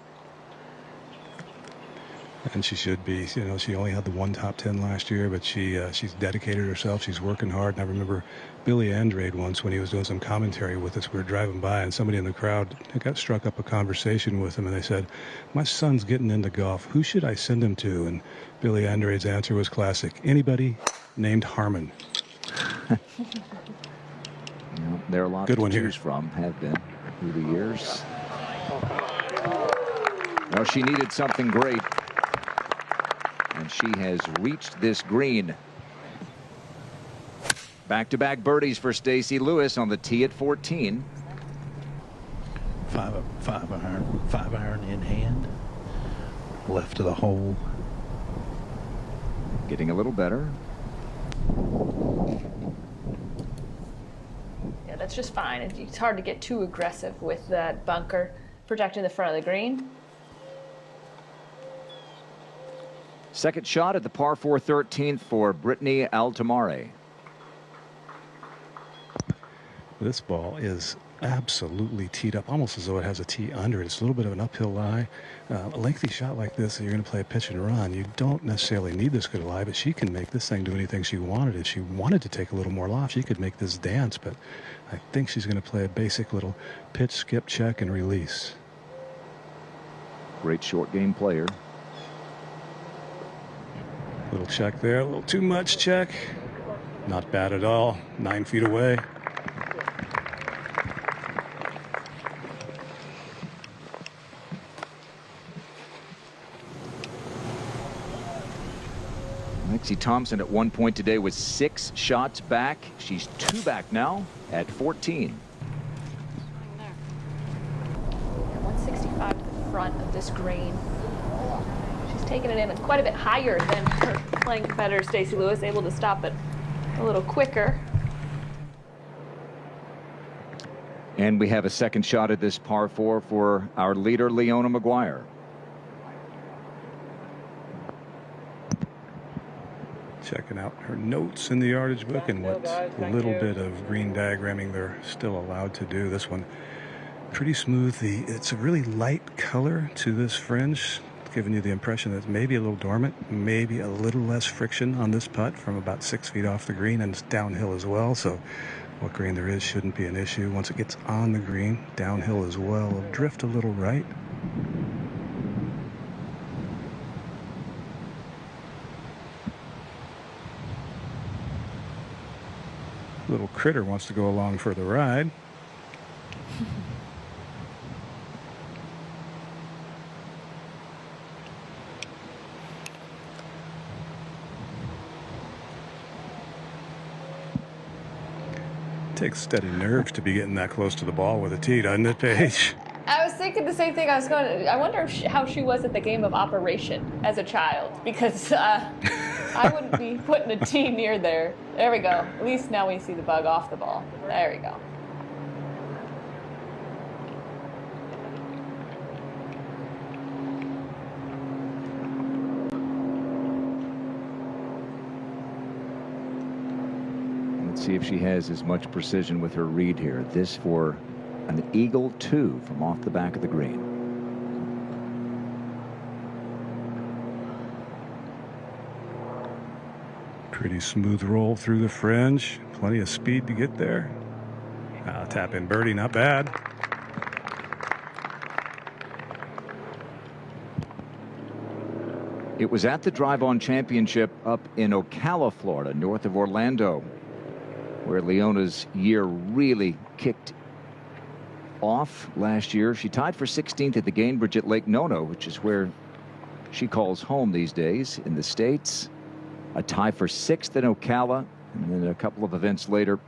Speaker 2: And she should be. You know, she only had the one top 10 last year, but she's dedicated herself. She's working hard. And I remember Billy Andrade once when he was doing some commentary with us. We were driving by, and somebody in the crowd got struck up a conversation with him, and they said, "My son's getting into golf. Who should I send him to?" And Billy Andrade's answer was classic: anybody named Harmon.
Speaker 1: There are a lot
Speaker 2: Good
Speaker 1: to
Speaker 2: one
Speaker 1: choose
Speaker 2: here.
Speaker 1: from, have been through the years. Well, she needed something great, and she has reached this green. Back-to-back birdies for Stacey Lewis on the tee at 14.
Speaker 4: Five iron in hand, left of the hole.
Speaker 1: Getting a little better.
Speaker 3: Yeah, that's just fine. It's hard to get too aggressive with that bunker protecting the front of the green.
Speaker 1: Second shot at the par 4 13th for Brittany Altamare.
Speaker 2: This ball is absolutely teed up, almost as though it has a tee under it. It's a little bit of an uphill lie. A lengthy shot like this, you're going to play a pitch and run. You don't necessarily need this good a lie, but she can make this thing do anything she wanted. If she wanted to take a little more loft, she could make this dance, but I think she's going to play a basic little pitch, skip, check, and release.
Speaker 1: Great short game player.
Speaker 2: Little check there, a little too much check. Not bad at all. 9 feet away.
Speaker 1: Lexi Thompson at one point today was 6 shots back. She's 2 back now at 14.
Speaker 3: 165 to the front of this green. She's taking it in quite a bit higher than her playing competitor Stacey Lewis, able to stop it a little quicker.
Speaker 1: And we have a second shot at this par 4 for our leader, Leona McGuire.
Speaker 2: Checking out her notes in the yardage book and what little bit of green diagramming they're still allowed to do. This one pretty smooth. It's a really light color to this fringe, giving you the impression that it's maybe a little dormant, maybe a little less friction on this putt from about 6 feet off the green, and it's downhill as well. So what green there is shouldn't be an issue. Once it gets on the green, downhill as well, it'll drift a little right. Little critter wants to go along for the ride. Takes steady nerves to be getting that close to the ball with a tee, doesn't it, Paige?
Speaker 3: I was thinking the same thing. I wonder if how she was at the game of Operation as a child, because I wouldn't be putting a tee near there. There we go. At least now we see the bug off the ball. There we go.
Speaker 1: see if she has as much precision with her read here. This for an eagle 2 from off the back of the green.
Speaker 2: Pretty smooth roll through the fringe. Plenty of speed to get there. Tap in birdie, not bad.
Speaker 1: It was at the Drive-On Championship up in Ocala, Florida, north of Orlando, where Leona's year really kicked off last year. She tied for 16th at the Gainbridge at Lake Nona, which is where she calls home these days in the States. A tie for 6th in Ocala, and then a couple of events later,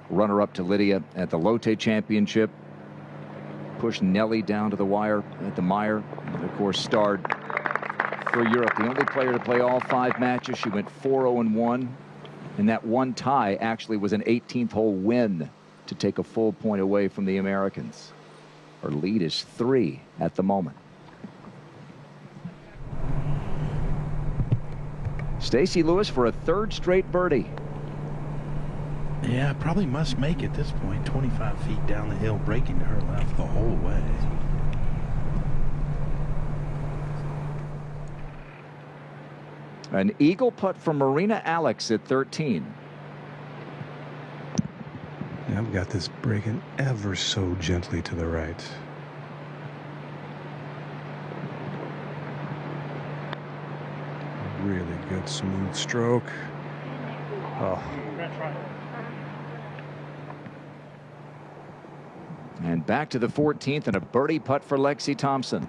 Speaker 1: runner-up to Lydia at the Lotte Championship. Pushed Nelly down to the wire at the Meyer, and of course starred for Europe. The only player to play all 5 matches. She went 4-0-1, and that one tie actually was an 18th hole win to take a full point away from the Americans. Her lead is 3 at the moment. Stacey Lewis for a 3rd straight birdie.
Speaker 4: Yeah, probably must make at this point. 25 feet down the hill, breaking to her left the whole way.
Speaker 1: An eagle putt from Marina Alex at 13.
Speaker 2: Yeah, I've got this breaking ever so gently to the right. Really good smooth stroke. Oh.
Speaker 1: And back to the 14th and a birdie putt for Lexi Thompson.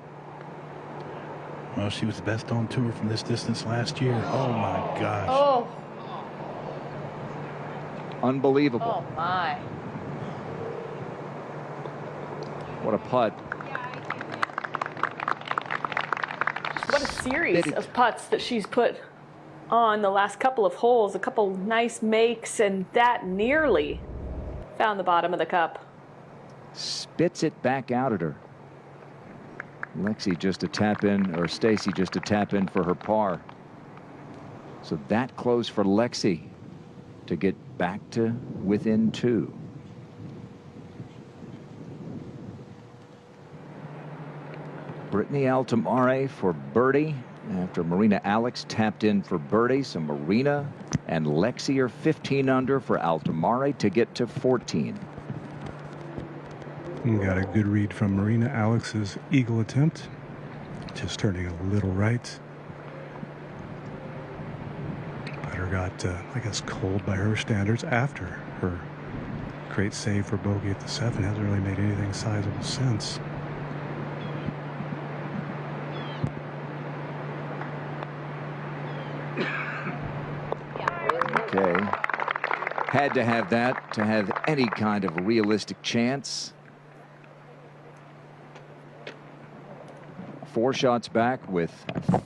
Speaker 4: Well, she was the best on tour from this distance last year. Oh my gosh.
Speaker 3: Oh.
Speaker 1: Unbelievable.
Speaker 3: Oh my.
Speaker 1: What a putt.
Speaker 3: What a series of putts that she's put on the last couple of holes. A couple nice makes, and that nearly found the bottom of the cup.
Speaker 1: Spits it back out at her. Lexi just a tap in, or Stacey just a tap in for her par. So that close for Lexi to get back to within 2. Brittany Altamare for birdie after Marina Alex tapped in for birdie. So Marina and Lexi are 15 under for Altamare to get to 14.
Speaker 2: Got a good read from Marina Alex's eagle attempt. Just turning a little right. Putter got, I guess, cold by her standards after her great save for bogey at the 7. Hasn't really made anything sizable since.
Speaker 1: Okay. Had to have that to have any kind of realistic chance. 4 shots back with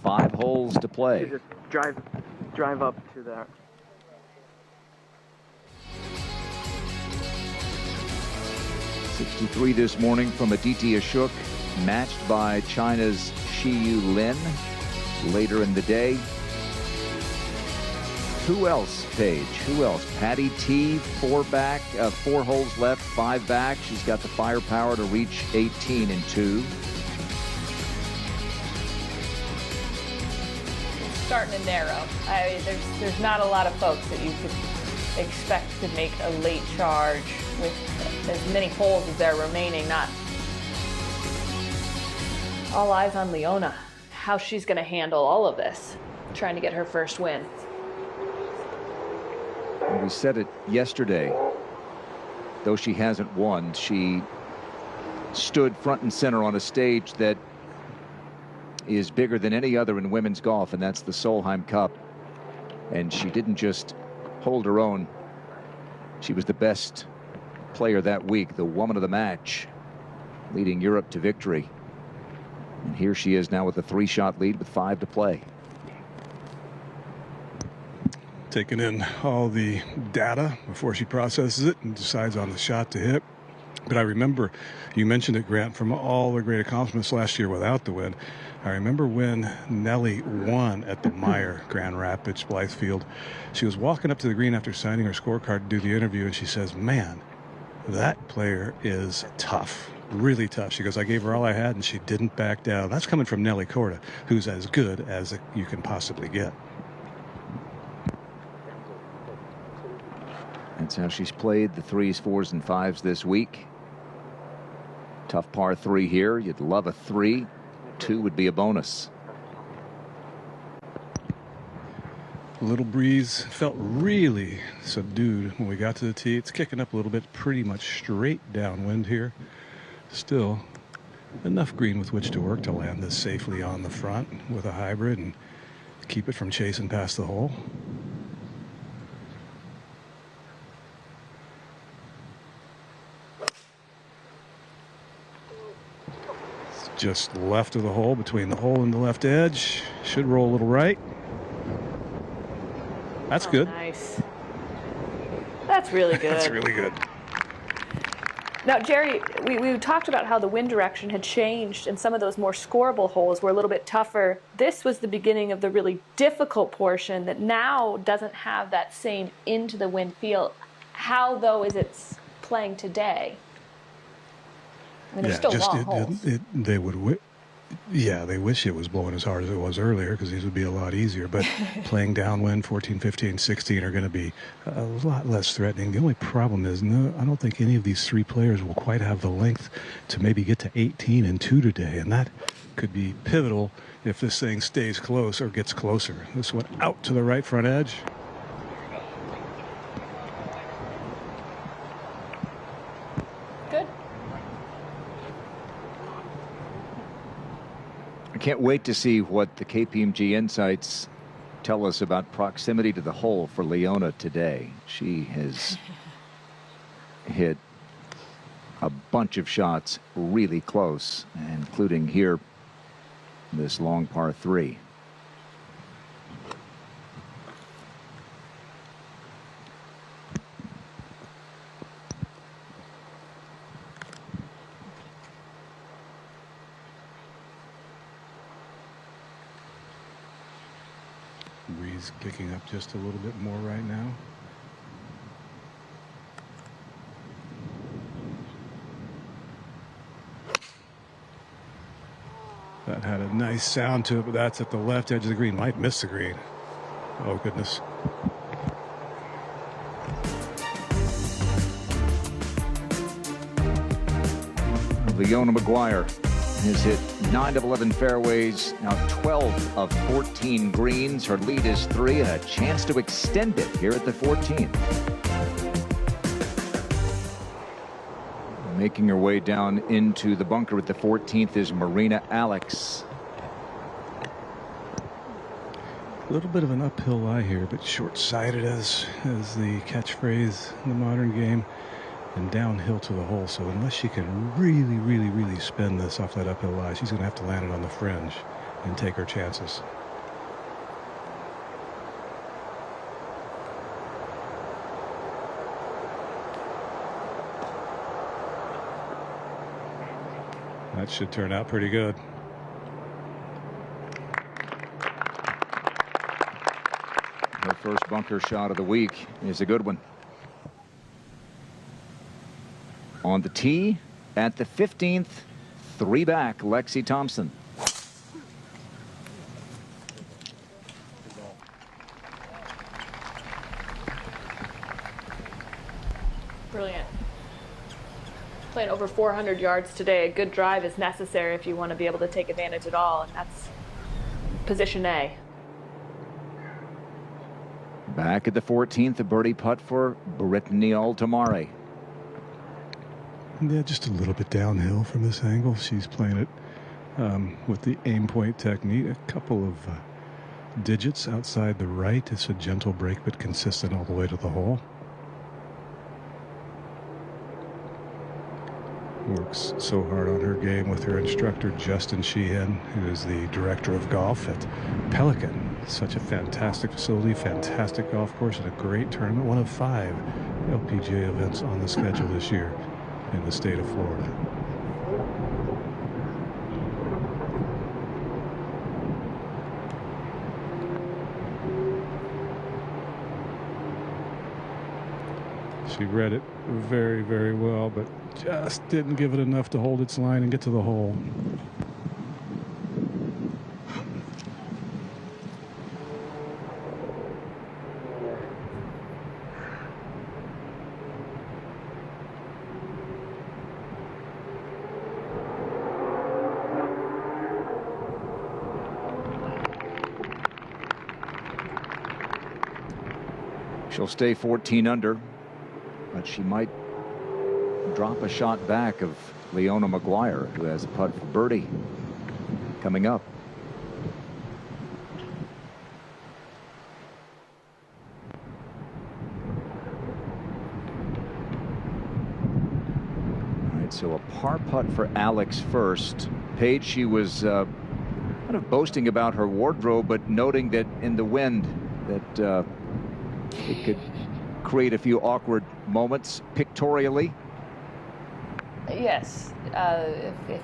Speaker 1: 5 holes to play.
Speaker 5: Just drive up to that.
Speaker 1: .63 this morning from Aditi Ashok, matched by China's Shiyu Lin later in the day. Who else, Paige? Who else? Patty T, 4 back, 4 holes left, 5 back. She's got the firepower to reach 18 in 2.
Speaker 3: Starting to narrow. There's not a lot of folks that you could expect to make a late charge with as many holes as there are remaining. Not all eyes on Leona. How she's going to handle all of this, trying to get her first win.
Speaker 1: And we said it yesterday. Though she hasn't won, she stood front and center on a stage that is bigger than any other in women's golf, and that's the Solheim Cup. And she didn't just hold her own. She was the best player that week, the woman of the match, leading Europe to victory. And here she is now with a 3-shot lead with 5 to play.
Speaker 2: Taking in all the data before she processes it and decides on the shot to hit. But I remember, you mentioned it, Grant, from all the great accomplishments last year without the win. I remember when Nellie won at the Meyer Grand Rapids Blythefield. She was walking up to the green after signing her scorecard to do the interview, and she says, "Man, that player is tough, really tough." She goes, "I gave her all I had, and she didn't back down." That's coming from Nellie Korda, who's as good as you can possibly get.
Speaker 1: That's how she's played the 3s, 4s, and 5s this week. Tough par 3 here. You'd love a 3. 2 would be a bonus.
Speaker 2: A little breeze, felt really subdued when we got to the tee. It's kicking up a little bit, pretty much straight downwind here. Still enough green with which to work to land this safely on the front with a hybrid and keep it from chasing past the hole. Just left of the hole, between the hole and the left edge. Should roll a little right. That's good.
Speaker 3: Nice. That's really good.
Speaker 2: That's really good.
Speaker 3: Now, Jerry, we talked about how the wind direction had changed and some of those more scoreable holes were a little bit tougher. This was the beginning of the really difficult portion that now doesn't have that same into the wind feel. How, though, is it playing today? I mean, there's still long holes.
Speaker 2: They would, they wish it was blowing as hard as it was earlier, because these would be a lot easier. But playing downwind, 14, 15, 16 are going to be a lot less threatening. The only problem is, I don't think any of these 3 players will quite have the length to maybe get to 18 and 2 today, and that could be pivotal if this thing stays close or gets closer. This went out to the right front edge.
Speaker 3: Good.
Speaker 1: I can't wait to see what the KPMG insights tell us about proximity to the hole for Leona today. She has hit a bunch of shots really close, including here this long par 3.
Speaker 2: Breeze kicking up just a little bit more right now. That had a nice sound to it, but that's at the left edge of the green. Might miss the green. Oh, goodness.
Speaker 1: Leona McGuire has hit 9 of 11 fairways, now 12 of 14 greens. Her lead is 3 and a chance to extend it here at the 14th. Making her way down into the bunker at the 14th is Marina Alex.
Speaker 2: A little bit of an uphill lie here, but short-sighted as the catchphrase in the modern game, and downhill to the hole. So unless she can really spin this off that uphill lie, she's going to have to land it on the fringe and take her chances. That should turn out pretty good.
Speaker 1: Her first bunker shot of the week is a good one. On the tee at the 15th, 3 back, Lexi Thompson.
Speaker 3: Brilliant. Playing over 400 yards today. A good drive is necessary if you want to be able to take advantage at all, and that's position A.
Speaker 1: Back at the 14th, a birdie putt for Brittany Altamare.
Speaker 2: Yeah, just a little bit downhill from this angle. She's playing it with the aim point technique. A couple of digits outside the right. It's a gentle break, but consistent all the way to the hole. Works so hard on her game with her instructor, Justin Sheehan, who is the director of golf at Pelican. Such a fantastic facility, fantastic golf course, and a great tournament. One of 5 LPGA events on the schedule this year. in the state of Florida. She read it very, very well, but just didn't give it enough to hold its line and get to the hole.
Speaker 1: She'll stay 14 under, but she might drop a shot back of Leona McGuire, who has a putt for birdie coming up. All right, so a par putt for Alex first. Paige, she was kind of boasting about her wardrobe, but noting that in the wind that it could create a few awkward moments pictorially.
Speaker 3: Yes, if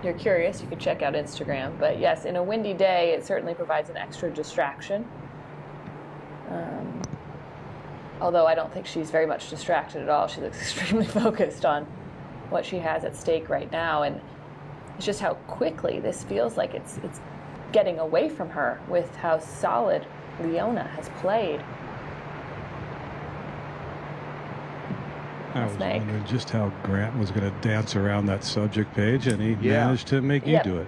Speaker 3: you're curious, you could check out Instagram. But yes, in a windy day, it certainly provides an extra distraction. Although I don't think she's very much distracted at all. She looks extremely focused on what she has at stake right now. And it's just how quickly this feels like it's getting away from her with how solid Leona has played.
Speaker 2: I was wondering just how Grant was going to dance around that subject page, and he managed to make you do it.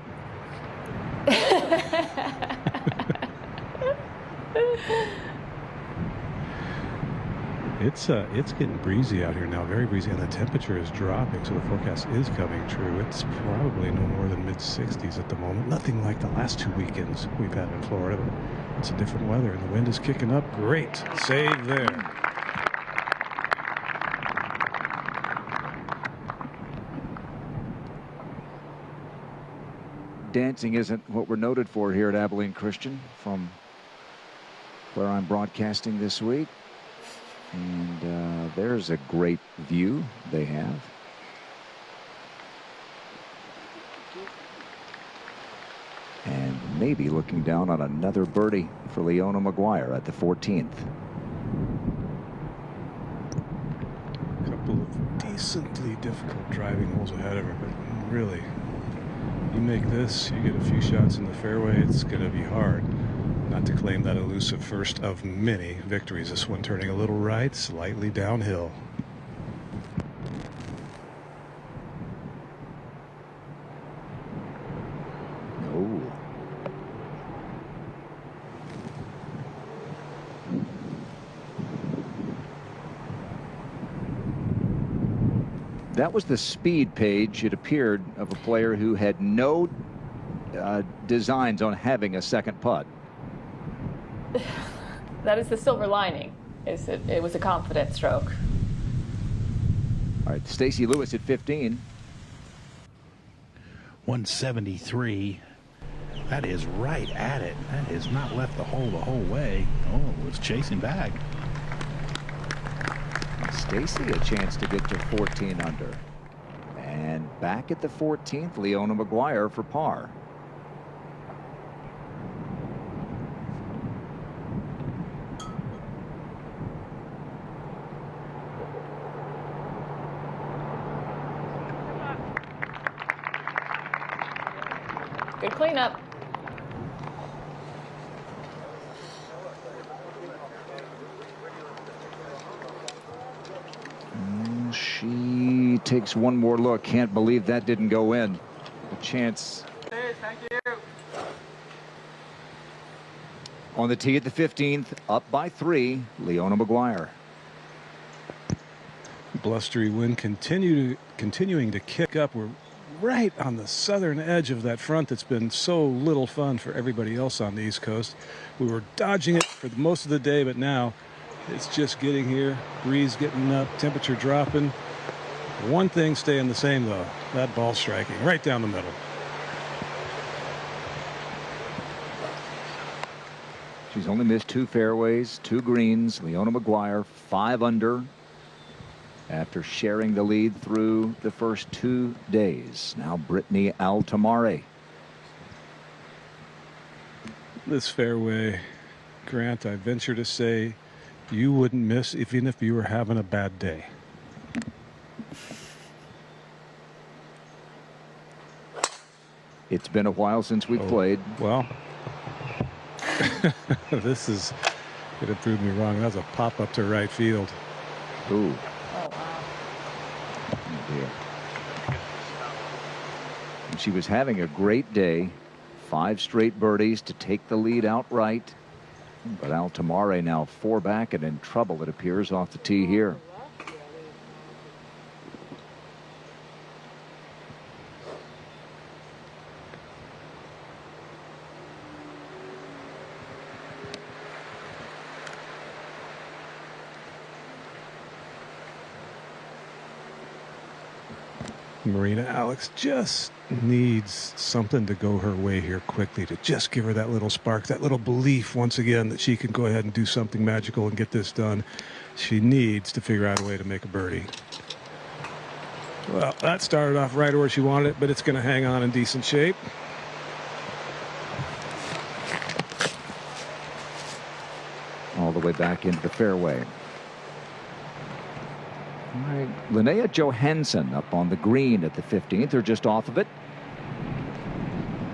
Speaker 2: It's getting breezy out here now, very breezy, and the temperature is dropping, so the forecast is coming true. It's probably no more than mid-60s at the moment. Nothing like the last 2 weekends we've had in Florida, but it's a different weather, and the wind is kicking up. Great save there.
Speaker 1: Dancing isn't what we're noted for here at Abilene Christian, from where I'm broadcasting this week. And there's a great view they have. And maybe looking down on another birdie for Leona McGuire at the 14th.
Speaker 2: A couple of decently difficult driving holes ahead of her, but really, you make this, you get a few shots in the fairway, it's going to be hard not to claim that elusive first of many victories. This one turning a little right, slightly downhill.
Speaker 1: Oh. That was the speed page, it appeared, of a player who had no designs on having a second putt.
Speaker 3: That is the silver lining. It was a confident stroke.
Speaker 1: All right, Stacey Lewis at 15.
Speaker 4: 173. That is right at it. That has not left the hole the whole way. Oh, it's chasing back.
Speaker 1: Stacey a chance to get to 14 under. And back at the 14th, Leona McGuire for par.
Speaker 3: Good cleanup.
Speaker 1: She takes one more look. Can't believe that didn't go in. A chance.
Speaker 5: Thank you.
Speaker 1: On the tee at the 15th, up by 3, Leona McGuire.
Speaker 2: Blustery wind continuing to kick up. We're right on the southern edge of that front that's been so little fun for everybody else on the East Coast. We were dodging it for most of the day, but now it's just getting here. Breeze getting up, temperature dropping. One thing staying the same, though, that ball striking right down the middle.
Speaker 1: She's only missed 2 fairways, 2 greens. Leona McGuire 5 under. after sharing the lead through the first 2 days. Now Brittany Altamare.
Speaker 2: This fairway, Grant, I venture to say you wouldn't miss even if you were having a bad day.
Speaker 1: It's been a while since we played.
Speaker 2: Well, this is going to prove me wrong. That's a pop up to right field.
Speaker 1: Ooh.
Speaker 3: Oh, wow.
Speaker 1: Oh, dear. And she was having a great day. 5 straight birdies to take the lead outright. But Altamare now 4 back and in trouble, it appears, off the tee here.
Speaker 2: Marina Alex just needs something to go her way here quickly to just give her that little spark, that little belief once again that she can go ahead and do something magical and get this done. She needs to figure out a way to make a birdie. Well, that started off right where she wanted it, but it's going to hang on in decent shape.
Speaker 1: All the way back into the fairway. All right, Linnea Johansson up on the green at the 15th, or just off of it.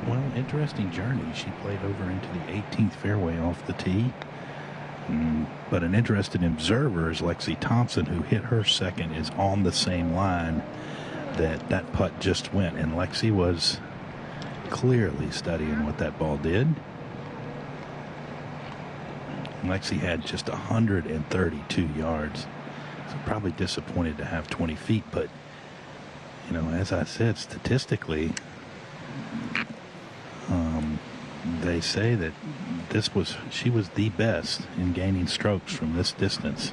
Speaker 4: Well, interesting journey. She played over into the 18th fairway off the tee. But an interesting observer is Lexi Thompson, who hit her second, is on the same line that putt just went. And Lexi was clearly studying what that ball did. Lexi had just 132 yards. So probably disappointed to have 20 feet, but you know, as I said, statistically, they say that she was the best in gaining strokes from this distance.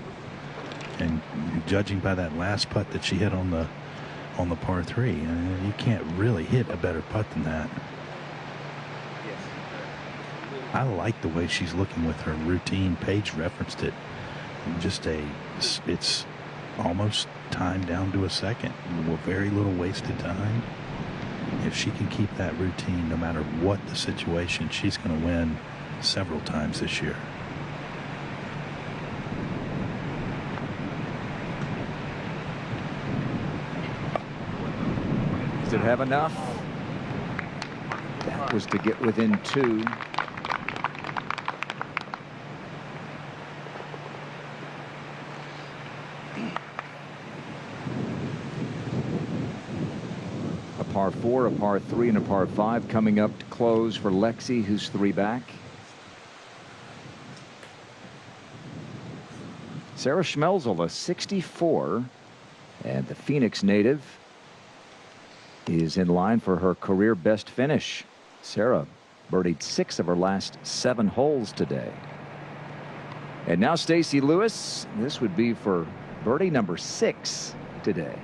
Speaker 4: And judging by that last putt that she hit on the par 3, you can't really hit a better putt than that. I like the way she's looking with her routine. Paige referenced it. It's almost time down to a second. Very little wasted time. If she can keep that routine, no matter what the situation, she's going to win several times this year.
Speaker 1: Does it have enough? That was to get within 2. Par 4, a par 3, and a par 5 coming up to close for Lexi, who's 3 back. Sarah Schmelzel, a 64, and the Phoenix native is in line for her career best finish. Sarah birdied 6 of her last 7 holes today. And now Stacy Lewis. This would be for birdie number 6 today.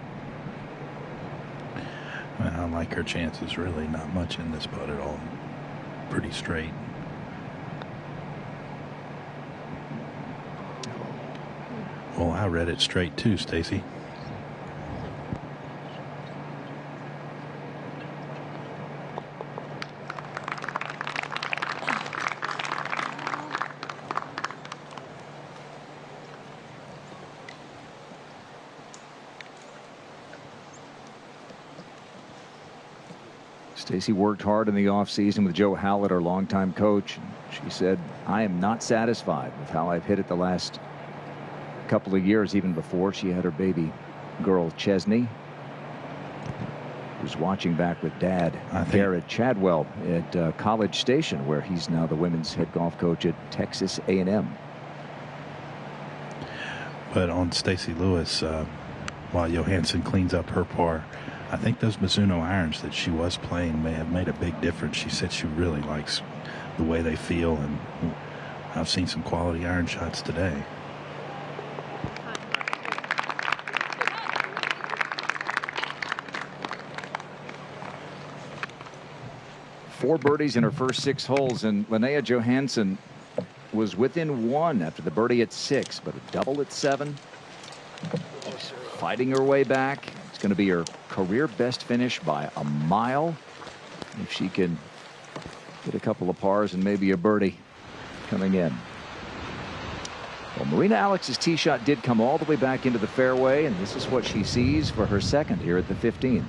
Speaker 4: I like her chances. Really not much in this putt at all. Pretty straight. Well, I read it straight too, Stacy.
Speaker 1: Stacy worked hard in the offseason with Joe Hallett, her longtime coach. She said, I am not satisfied with how I've hit it the last couple of years, even before she had her baby girl, Chesney, who's watching back with Dad, Garrett Chadwell, at College Station, where he's now the women's head golf coach at Texas A&M.
Speaker 4: But on Stacy Lewis, while Johansson cleans up her par, I think those Mizuno irons that she was playing may have made a big difference. She said she really likes the way they feel, and I've seen some quality iron shots today.
Speaker 1: Four birdies in her first 6 holes, and Linnea Johansson was within 1 after the birdie at 6, but a double at 7. fighting her way back. It's going to be her career best finish by a mile. If she can get a couple of pars and maybe a birdie coming in. Well, Marina Alex's tee shot did come all the way back into the fairway, and this is what she sees for her second here at the 15th.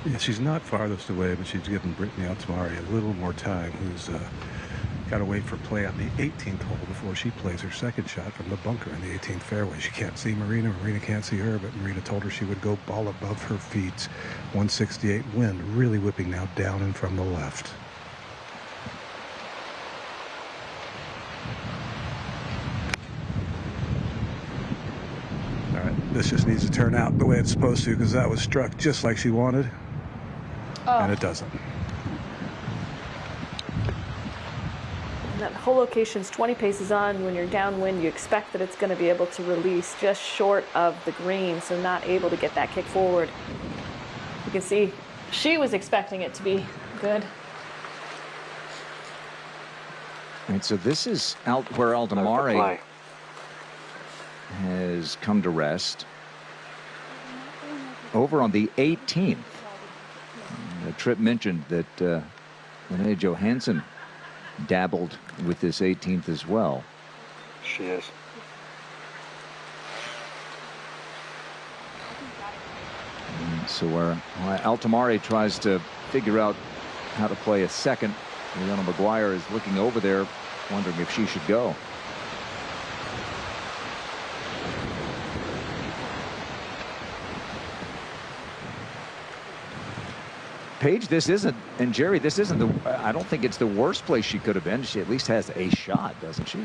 Speaker 2: Yeah, she's not farthest away, but she's given Brittany Altamari a little more time, who's got to wait for play on the 18th hole before she plays her second shot from the bunker in the 18th fairway. She can't see Marina. Marina can't see her, but Marina told her she would go ball above her feet. 168 wind, really whipping now down and from the left. All right, this just needs to turn out the way it's supposed to, because that was struck just like she wanted. And it doesn't.
Speaker 3: That whole location's 20 paces on. When you're downwind, you expect that it's going to be able to release just short of the green, so not able to get that kick forward. You can see she was expecting it to be good.
Speaker 1: All right, so this is out where Altamari has come to rest. Over on the 18th. Tripp mentioned that Renee Johansson dabbled with this 18th as well.
Speaker 2: She is.
Speaker 1: And so Altamari tries to figure out how to play a second. Leona McGuire is looking over there, wondering if she should go. Paige, this isn't, and Jerry, this isn't the, I don't think it's the worst place she could have been. She at least has a shot, doesn't she?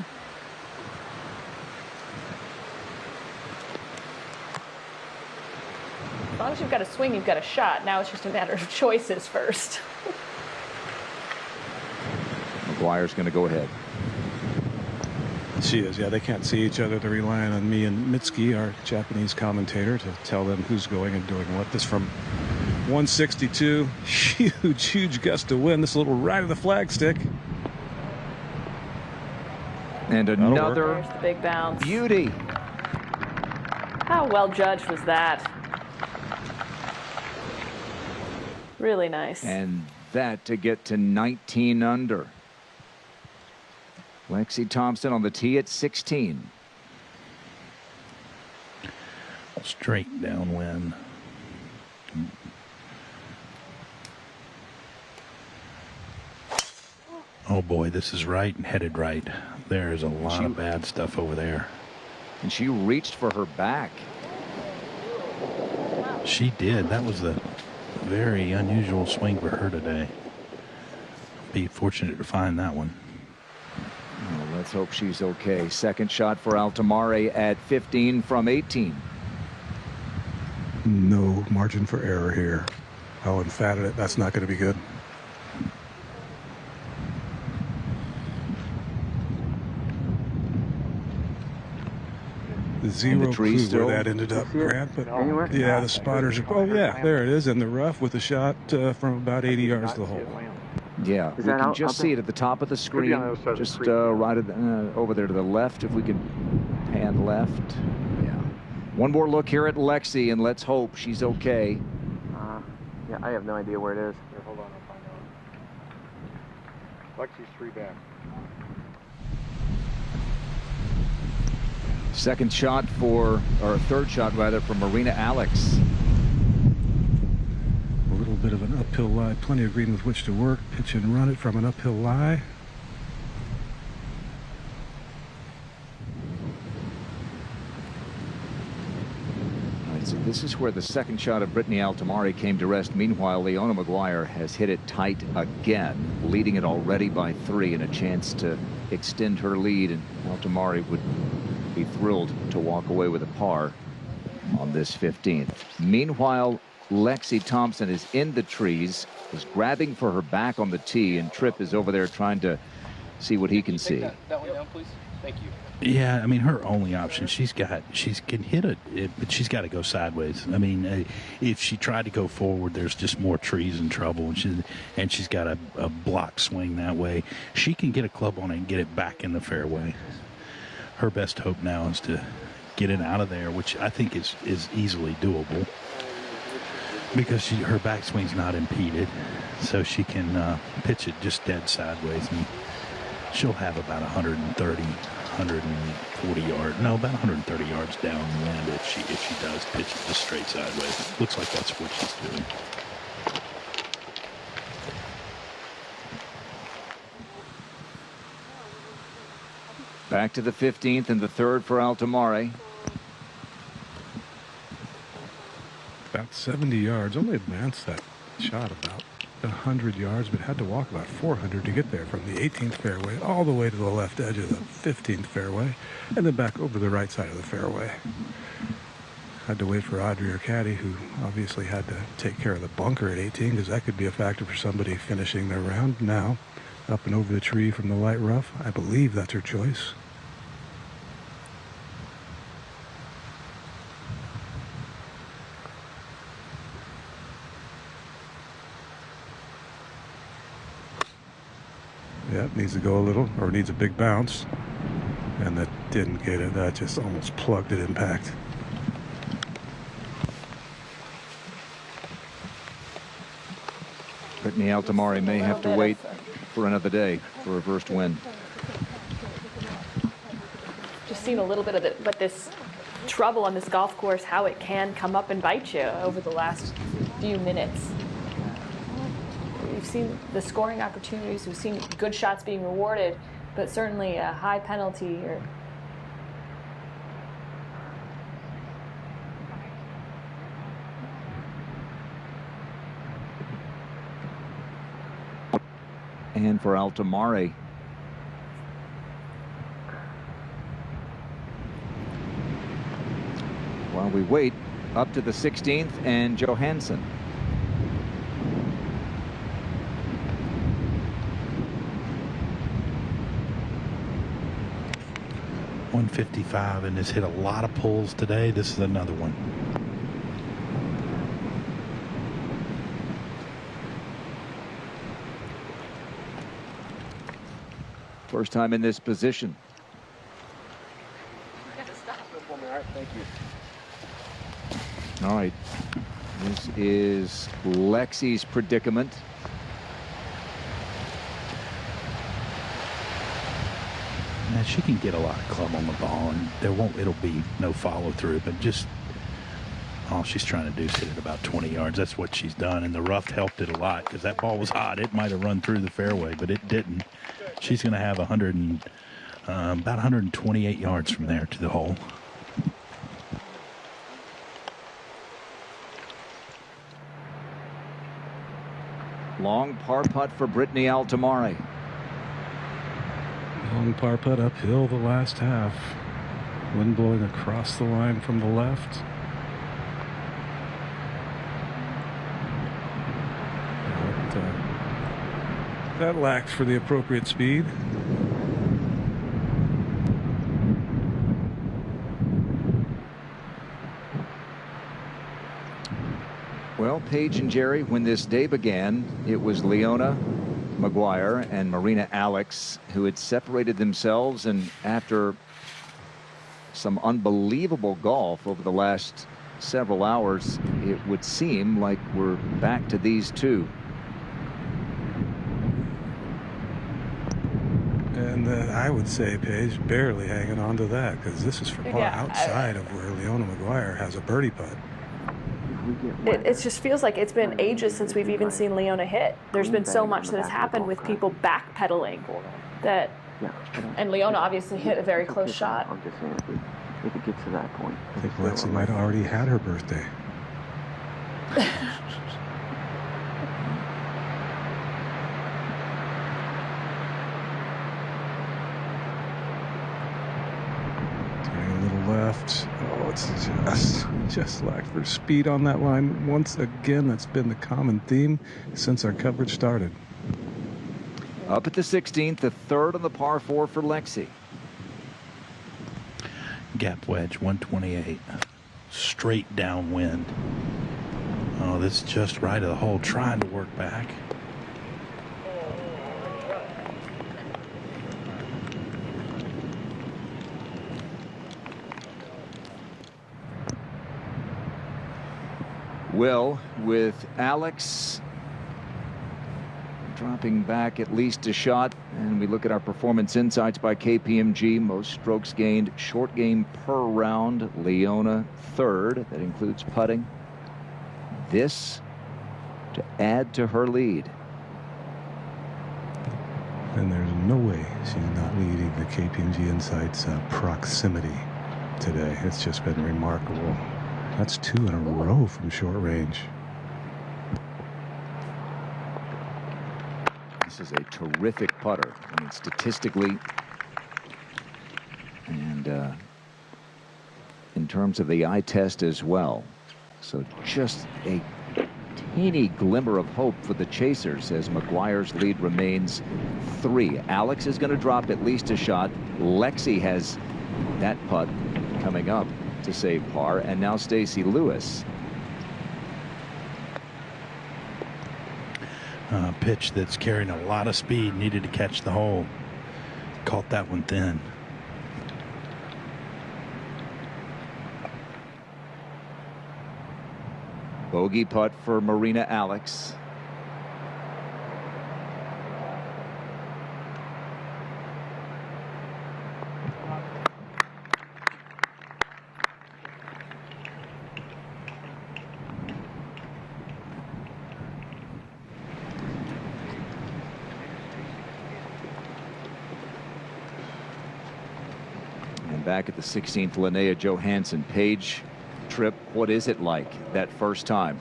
Speaker 3: As long as you've got a swing, you've got a shot. Now it's just a matter of choices first.
Speaker 1: McGuire's going to go ahead.
Speaker 2: She is, yeah. They can't see each other. They're relying on me and Mitsuki, our Japanese commentator, to tell them who's going and doing what. This from 162. Huge gust of wind. This little right of the flagstick.
Speaker 1: And another
Speaker 3: There's the big bounce.
Speaker 1: beauty.
Speaker 3: How well judged was that? Really nice.
Speaker 1: And that to get to 19 under. Lexi Thompson on the tee at 16.
Speaker 4: Straight downwind. Oh boy, this is right and headed right. There is a lot of bad stuff over there.
Speaker 1: And she reached for her back.
Speaker 4: She did. That was a very unusual swing for her today. Be fortunate to find that one.
Speaker 1: Well, let's hope she's okay. Second shot for Altamari at 15 from 18.
Speaker 2: No margin for error here. Oh, and fatted it. That's not going to be good. Zero clue where that ended up, Grant. But yeah, the spotters are. Oh yeah, there it is in the rough with a shot from about 80 yards to the hole.
Speaker 1: Yeah, we can just see it at the top of the screen, just right at over there to the left. If we can pan left. Yeah. One more look here at Lexi, and let's hope she's okay.
Speaker 5: Yeah, I have no idea where it is.
Speaker 6: Here, hold on, I'll find out. Lexi's 3 back.
Speaker 1: Second shot for, or third shot rather, for Marina Alex.
Speaker 2: A little bit of an uphill lie, plenty of green with which to work. Pitch and run it from an uphill lie.
Speaker 1: All right, so this is where the second shot of Brittany Altamari came to rest. Meanwhile, Leona McGuire has hit it tight again, leading it already by 3 and a chance to extend her lead, and Altamari would be thrilled to walk away with a par on this 15th. Meanwhile, Lexi Thompson is in the trees, is grabbing for her back on the tee, and Tripp is over there trying to see what he can see.
Speaker 6: That one down, please. Thank you.
Speaker 4: Yeah, I mean, her only option, she can hit it, but she's got to go sideways. I mean, if she tried to go forward, there's just more trees and trouble, and she's got a block swing that way. She can get a club on it and get it back in the fairway. Her best hope now is to getting out of there, which I think is easily doable because her backswing's not impeded, so she can pitch it just dead sideways, and she'll have about 130, 140 yards. No, about 130 yards downwind if she does pitch it just straight sideways. Looks like that's what she's doing.
Speaker 1: Back to the 15th and the third for Altomare.
Speaker 2: About 70 yards. Only advanced that shot about 100 yards, but had to walk about 400 to get there from the 18th fairway all the way to the left edge of the 15th fairway and then back over the right side of the fairway. Had to wait for Audrey or caddy, who obviously had to take care of the bunker at 18 because that could be a factor for somebody finishing their round. Now, up and over the tree from the light rough, I believe that's her choice. Yep, needs to go a little, or needs a big bounce. And that didn't get it. That just almost plugged at impact.
Speaker 1: Brittany Altomare may have to wait for another day for a reversed wind.
Speaker 3: Just seen a little bit of but this trouble on this golf course, how it can come up and bite you over the last few minutes. We've seen the scoring opportunities, we've seen good shots being rewarded, but certainly a high penalty here.
Speaker 1: And for Altomare, while we wait, up to the 16th and Johansson.
Speaker 4: .155 and has hit a lot of pulls today. This is another one.
Speaker 1: First time in this position.
Speaker 6: Thank you.
Speaker 1: All right. This is Lexi's predicament.
Speaker 4: Now, she can get a lot of club on the ball, and it'll be no follow through, but just all she's trying to do is hit it about 20 yards. That's what she's done, and the rough helped it a lot because that ball was hot. It might have run through the fairway, but it didn't. She's going to have about 128 yards from there to the hole.
Speaker 1: Long par putt for Brittany Altomare.
Speaker 2: Long par putt uphill the last half. Wind blowing across the line from the left. That lacked for the appropriate speed.
Speaker 1: Well, Paige and Jerry, when this day began, it was Leona McGuire and Marina Alex who had separated themselves, and after some unbelievable golf over the last several hours, it would seem like we're back to these two.
Speaker 2: And I would say, Paige, barely hanging on to that, because this is far outside of where Leona McGuire has a birdie putt.
Speaker 3: It just feels like it's been ages since we've even seen Leona hit. There's been so much that has happened with people backpedaling that, and Leona obviously hit a very close shot.
Speaker 5: I'm just saying, if it gets to that point.
Speaker 2: I think Lexi might have already had her birthday. Left. Oh, it's just lacked for speed on that line. Once again, that's been the common theme since our coverage started.
Speaker 1: Up at the 16th, the third on the par 4 for Lexi.
Speaker 4: Gap wedge, 128. Straight downwind. Oh, this is just right of the hole, trying to work back.
Speaker 1: will, with Alex dropping back at least a shot. And we look at our performance insights by KPMG. Most strokes gained, short game per round. Leona third. That includes putting. This to add to her lead.
Speaker 2: And there's no way she's not leading the KPMG Insights proximity today. It's just been remarkable. That's 2 in a row from short range.
Speaker 1: This is a terrific putter. I mean, statistically and in terms of the eye test as well. So just a teeny glimmer of hope for the chasers as McGuire's lead remains 3. Alex is going to drop at least a shot. Lexi has that putt coming up to save par, and now Stacey Lewis.
Speaker 4: Pitch that's carrying a lot of speed, needed to catch the hole. Caught that one thin.
Speaker 1: Bogey putt for Marina Alex. Back at the 16th, Linnea Johansson. Paige Tripp, what is it like that first time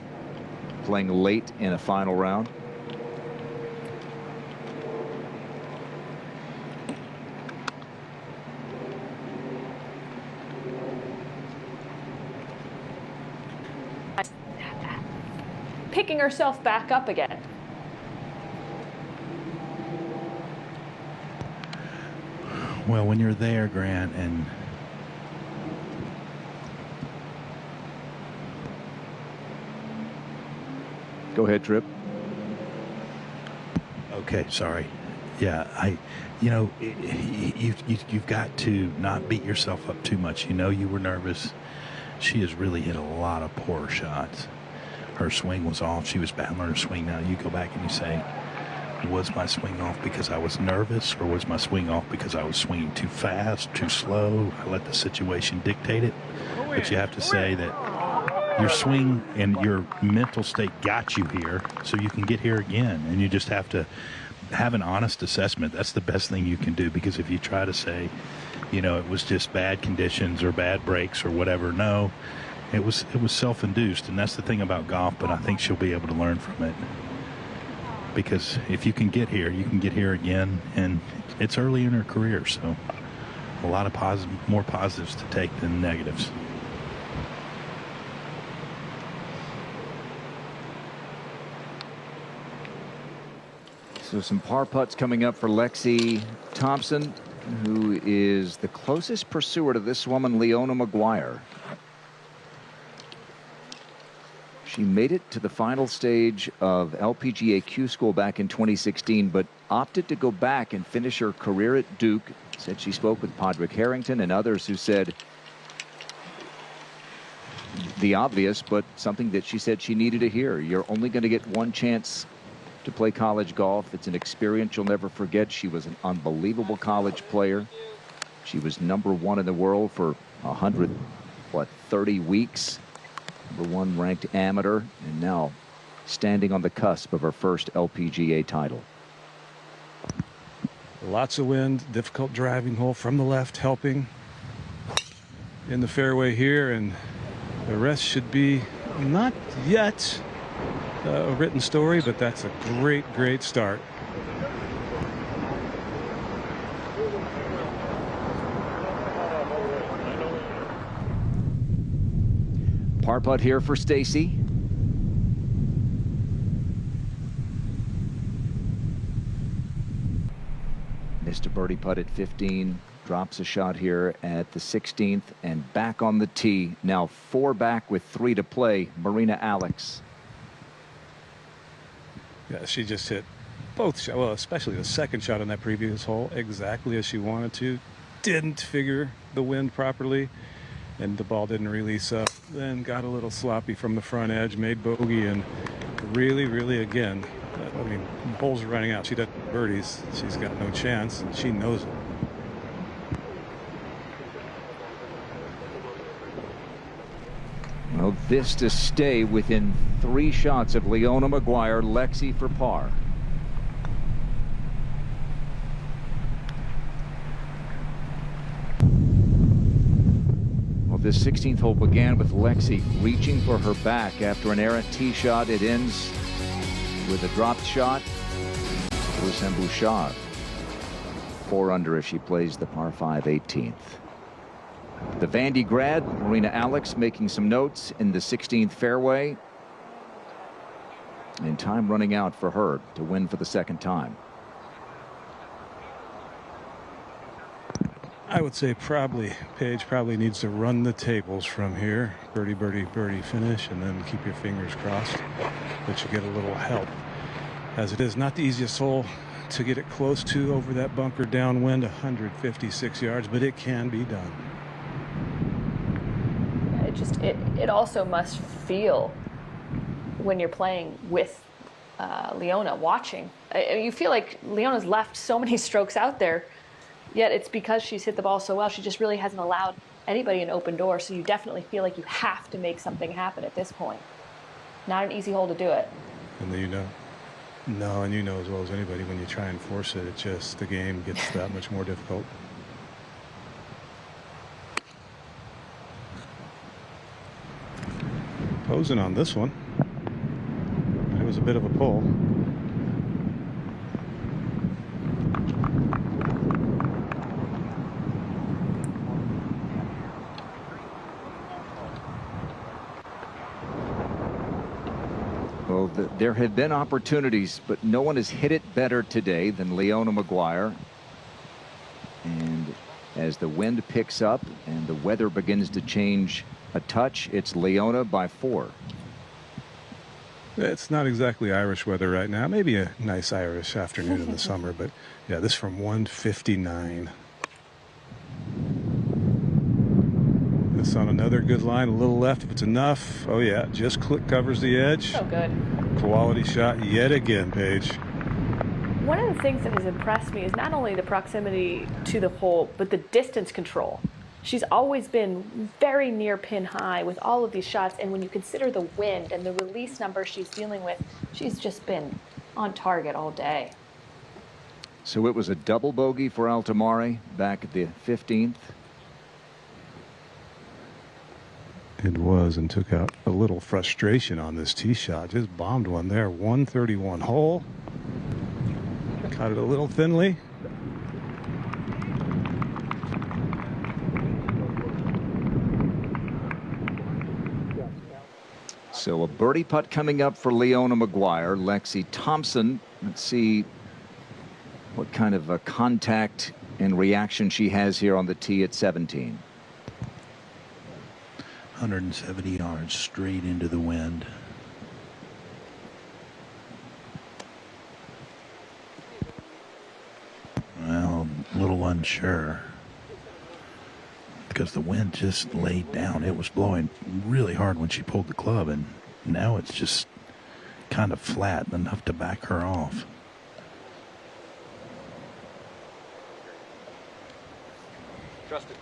Speaker 1: playing late in a final round?
Speaker 3: Picking herself back up again.
Speaker 4: Well, when you're there, Grant, and
Speaker 1: go ahead, Tripp.
Speaker 4: Okay, sorry. Yeah, you've got to not beat yourself up too much. You know you were nervous. She has really hit a lot of poor shots. Her swing was off. She was battling her swing. Now you go back and you say, was my swing off because I was nervous, or was my swing off because I was swinging too fast, too slow? I let the situation dictate it. But you have to say that your swing and your mental state got you here, so you can get here again. And you just have to have an honest assessment. That's the best thing you can do, because if you try to say, it was just bad conditions or bad breaks or whatever, no, it was self-induced. And that's the thing about golf, but I think she'll be able to learn from it. Because if you can get here, you can get here again, and it's early in her career, so a lot of more positives to take than negatives.
Speaker 1: So some par putts coming up for Lexi Thompson, who is the closest pursuer to this woman, Leona McGuire. She made it to the final stage of LPGA Q School back in 2016, but opted to go back and finish her career at Duke. Said she spoke with Podrick Harrington and others who said the obvious, but something that she said she needed to hear. You're only going to get one chance to play college golf. It's an experience you'll never forget. She was an unbelievable college player. She was #1 in the world for 30 weeks. #1 ranked amateur, and now standing on the cusp of her first LPGA title.
Speaker 2: Lots of wind, difficult driving hole from the left, helping in the fairway here, and the rest should be not yet a written story, but that's a great start.
Speaker 1: Par putt here for Stacey. Missed a birdie putt at 15. Drops a shot here at the 16th and back on the tee. Now 4 back with 3 to play. Marina Alex.
Speaker 2: Yeah, she just hit both shots, well, especially the second shot on that previous hole, exactly as she wanted to. Didn't figure the wind properly. and the ball didn't release up. Then got a little sloppy from the front edge, made bogey, and really, again, I mean, holes are running out. She doesn't birdies. She's got no chance, and she knows it.
Speaker 1: Well, this to stay within 3 shots of Leona McGuire, Lexi for par. Well, this 16th hole began with Lexi reaching for her back after an errant tee shot. It ends with a dropped shot. Lucien Bouchard, 4 under as she plays the par 5 18th. The Vandy grad, Marina Alex, making some notes in the 16th fairway. And time running out for her to win for the 2nd time.
Speaker 2: I would say Paige probably needs to run the tables from here. Birdie, birdie, birdie finish, and then keep your fingers crossed that you get a little help. As it is not the easiest hole to get it close to over that bunker downwind, 156 yards, but it can be done.
Speaker 3: It also must feel when you're playing with Leona watching. You feel like Leona's left so many strokes out there, yet it's because she's hit the ball so well. She just really hasn't allowed anybody an open door. So you definitely feel like you have to make something happen at this point. Not an easy hole to do it.
Speaker 2: And then and you know as well as anybody, when you try and force it, the game gets that much more difficult. Posing on this one. It was a bit of a pull.
Speaker 1: Well, there have been opportunities, but no one has hit it better today than Leona McGuire. And as the wind picks up and the weather begins to change a touch, it's Leona by 4.
Speaker 2: It's not exactly Irish weather right now. Maybe a nice Irish afternoon in the summer, but yeah, this from 159. This on another good line, a little left if it's enough. Oh yeah, just covers the edge.
Speaker 3: So good.
Speaker 2: Quality shot yet again, Paige.
Speaker 3: One of the things that has impressed me is not only the proximity to the hole, but the distance control. She's always been very near pin high with all of these shots, and when you consider the wind and the release number she's dealing with, she's just been on target all day.
Speaker 1: So it was a double bogey for Altamari back at the 15th.
Speaker 2: It was, and took out a little frustration on this tee shot. Just bombed one there. 131 hole. Caught it a little thinly.
Speaker 1: So a birdie putt coming up for Leona McGuire. Lexi Thompson, let's see what kind of a contact and reaction she has here on the tee at 17.
Speaker 4: 170 yards straight into the wind. Well, a little unsure because the wind just laid down. It was blowing really hard when she pulled the club, and now it's just kind of flat enough to back her off.
Speaker 6: Trust it.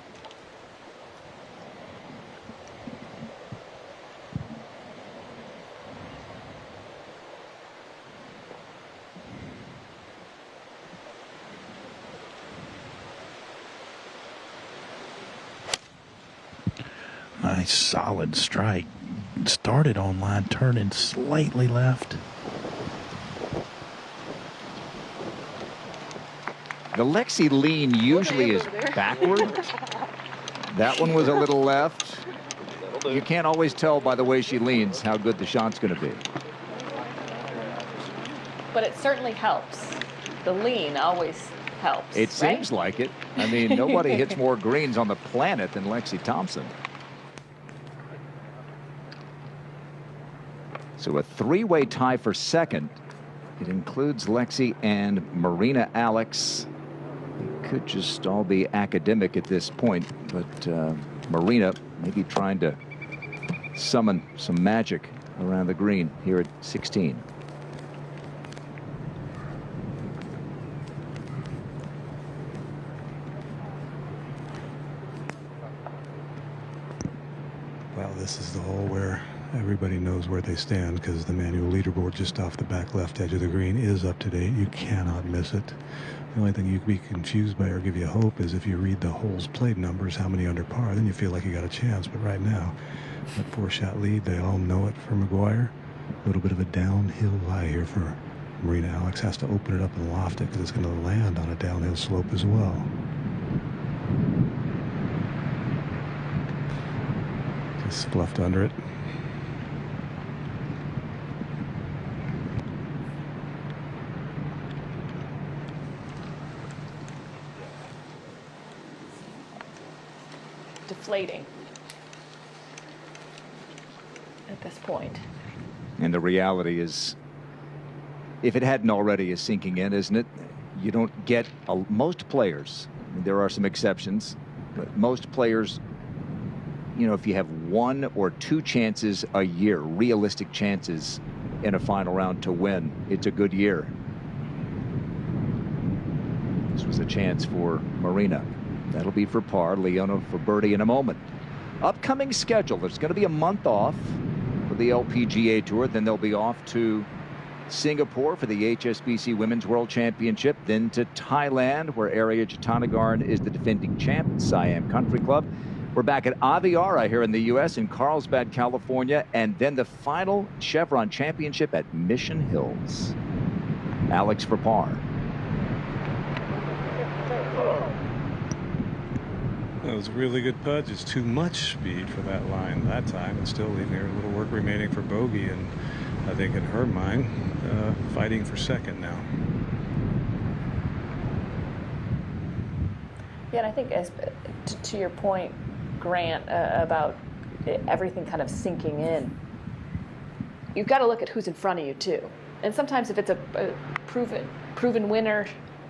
Speaker 4: Nice solid strike. Started on line, turning slightly left.
Speaker 1: The Lexi lean usually is backward. That one was a little left. You can't always tell by the way she leans how good the shot's going to be.
Speaker 3: But it certainly helps. The lean always helps.
Speaker 1: It seems like it. I mean, nobody hits more greens on the planet than Lexi Thompson. So a 3-way tie for second. It includes Lexi and Marina Alex. It could just all be academic at this point, but Marina maybe trying to summon some magic around the green here at 16.
Speaker 2: Well, this is the hole where everybody knows where they stand, because the manual leaderboard just off the back left edge of the green is up to date. You cannot miss it. The only thing you could be confused by or give you hope is if you read the holes played numbers, how many under par, then you feel like you got a chance. But right now, that 4-shot lead, they all know it for McGuire. A little bit of a downhill lie here for Marina. Alex has to open it up and loft it because it's going to land on a downhill slope as well. Just scuffed under it.
Speaker 3: Deflating at this point.
Speaker 1: And the reality is, if it hadn't already, is sinking in, isn't it? You don't get most players. There are some exceptions, but most players, you know, if you have 1 or 2 chances a year, realistic chances in a final round to win, it's a good year. This was a chance for Marina. That'll be for par. Leona for birdie in a moment. Upcoming schedule. There's going to be a month off for the LPGA Tour. Then they'll be off to Singapore for the HSBC Women's World Championship. Then to Thailand, where Arya Jatanagarn is the defending champ at Siam Country Club. We're back at Aviara here in the U.S. in Carlsbad, California. And then the final Chevron Championship at Mission Hills. Alex for par.
Speaker 2: That was a really good putt. Just too much speed for that line that time, and still leaving her a little work remaining for bogey. And I think in her mind, fighting for second now.
Speaker 3: Yeah, and I think to your point, Grant, about everything kind of sinking in, you've got to look at who's in front of you too. And sometimes if it's a proven winner,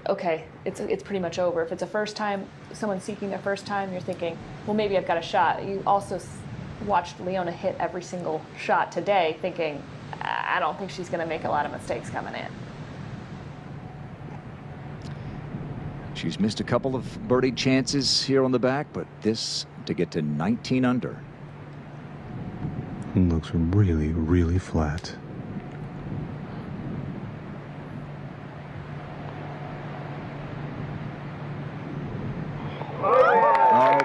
Speaker 3: okay, it's pretty much over. If it's a first time, someone seeking their first time, you're thinking, well, maybe I've got a shot. You also watched Leona hit every single shot today, thinking, I don't think she's going to make a lot of mistakes coming in.
Speaker 1: She's missed a couple of birdie chances here on the back, but this to get to 19 under.
Speaker 2: Looks really, really flat.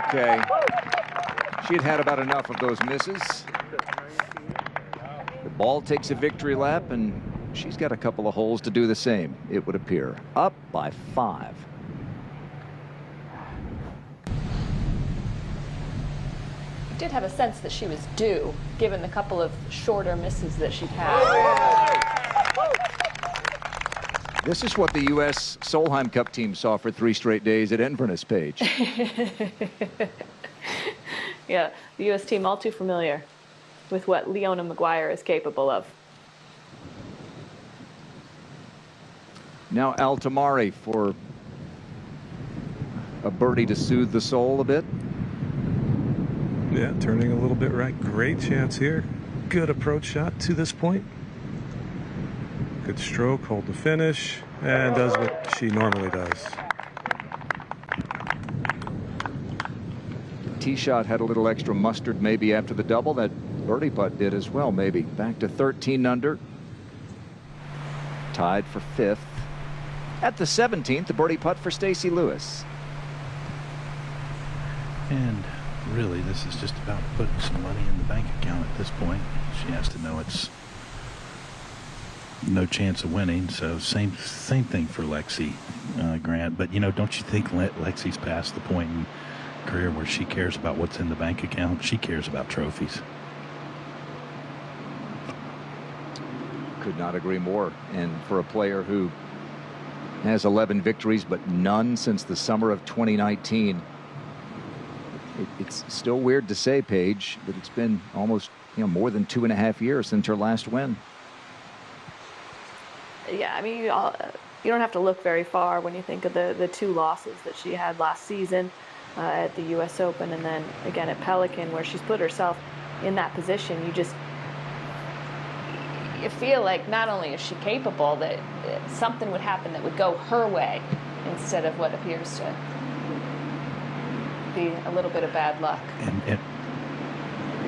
Speaker 1: Okay. She'd had about enough of those misses. The ball takes a victory lap, and she's got a couple of holes to do the same, it would appear. Up by 5.
Speaker 3: I did have a sense that she was due, given the couple of shorter misses that she'd had.
Speaker 1: This is what the U.S. Solheim Cup team saw for 3 straight days at Inverness, Paige.
Speaker 3: Yeah, the U.S. team all too familiar with what Leona McGuire is capable of.
Speaker 1: Now Altamari for a birdie to soothe the soul a bit.
Speaker 2: Yeah, turning a little bit right. Great chance here. Good approach shot to this point. Good stroke, hold the finish, and does what she normally does.
Speaker 1: Tee shot had a little extra mustard maybe after the double. That birdie putt did as well, maybe. Back to 13 under. Tied for 5th. At the 17th, the birdie putt for Stacey Lewis.
Speaker 4: And really, this is just about putting some money in the bank account at this point. She has to know it's no chance of winning, so same thing for Lexi, Grant. But you know, don't you think Lexi's past the point in career where she cares about what's in the bank account? She cares about trophies.
Speaker 1: Could not agree more. And for a player who has 11 victories but none since the summer of 2019, it's still weird to say, Paige, but it's been almost, more than 2.5 years since her last win.
Speaker 3: Yeah, I mean, you don't have to look very far when you think of the 2 losses that she had last season. at the U.S. Open, and then again at Pelican, where she's put herself in that position. You feel like not only is she capable, that something would happen that would go her way instead of what appears to be a little bit of bad luck.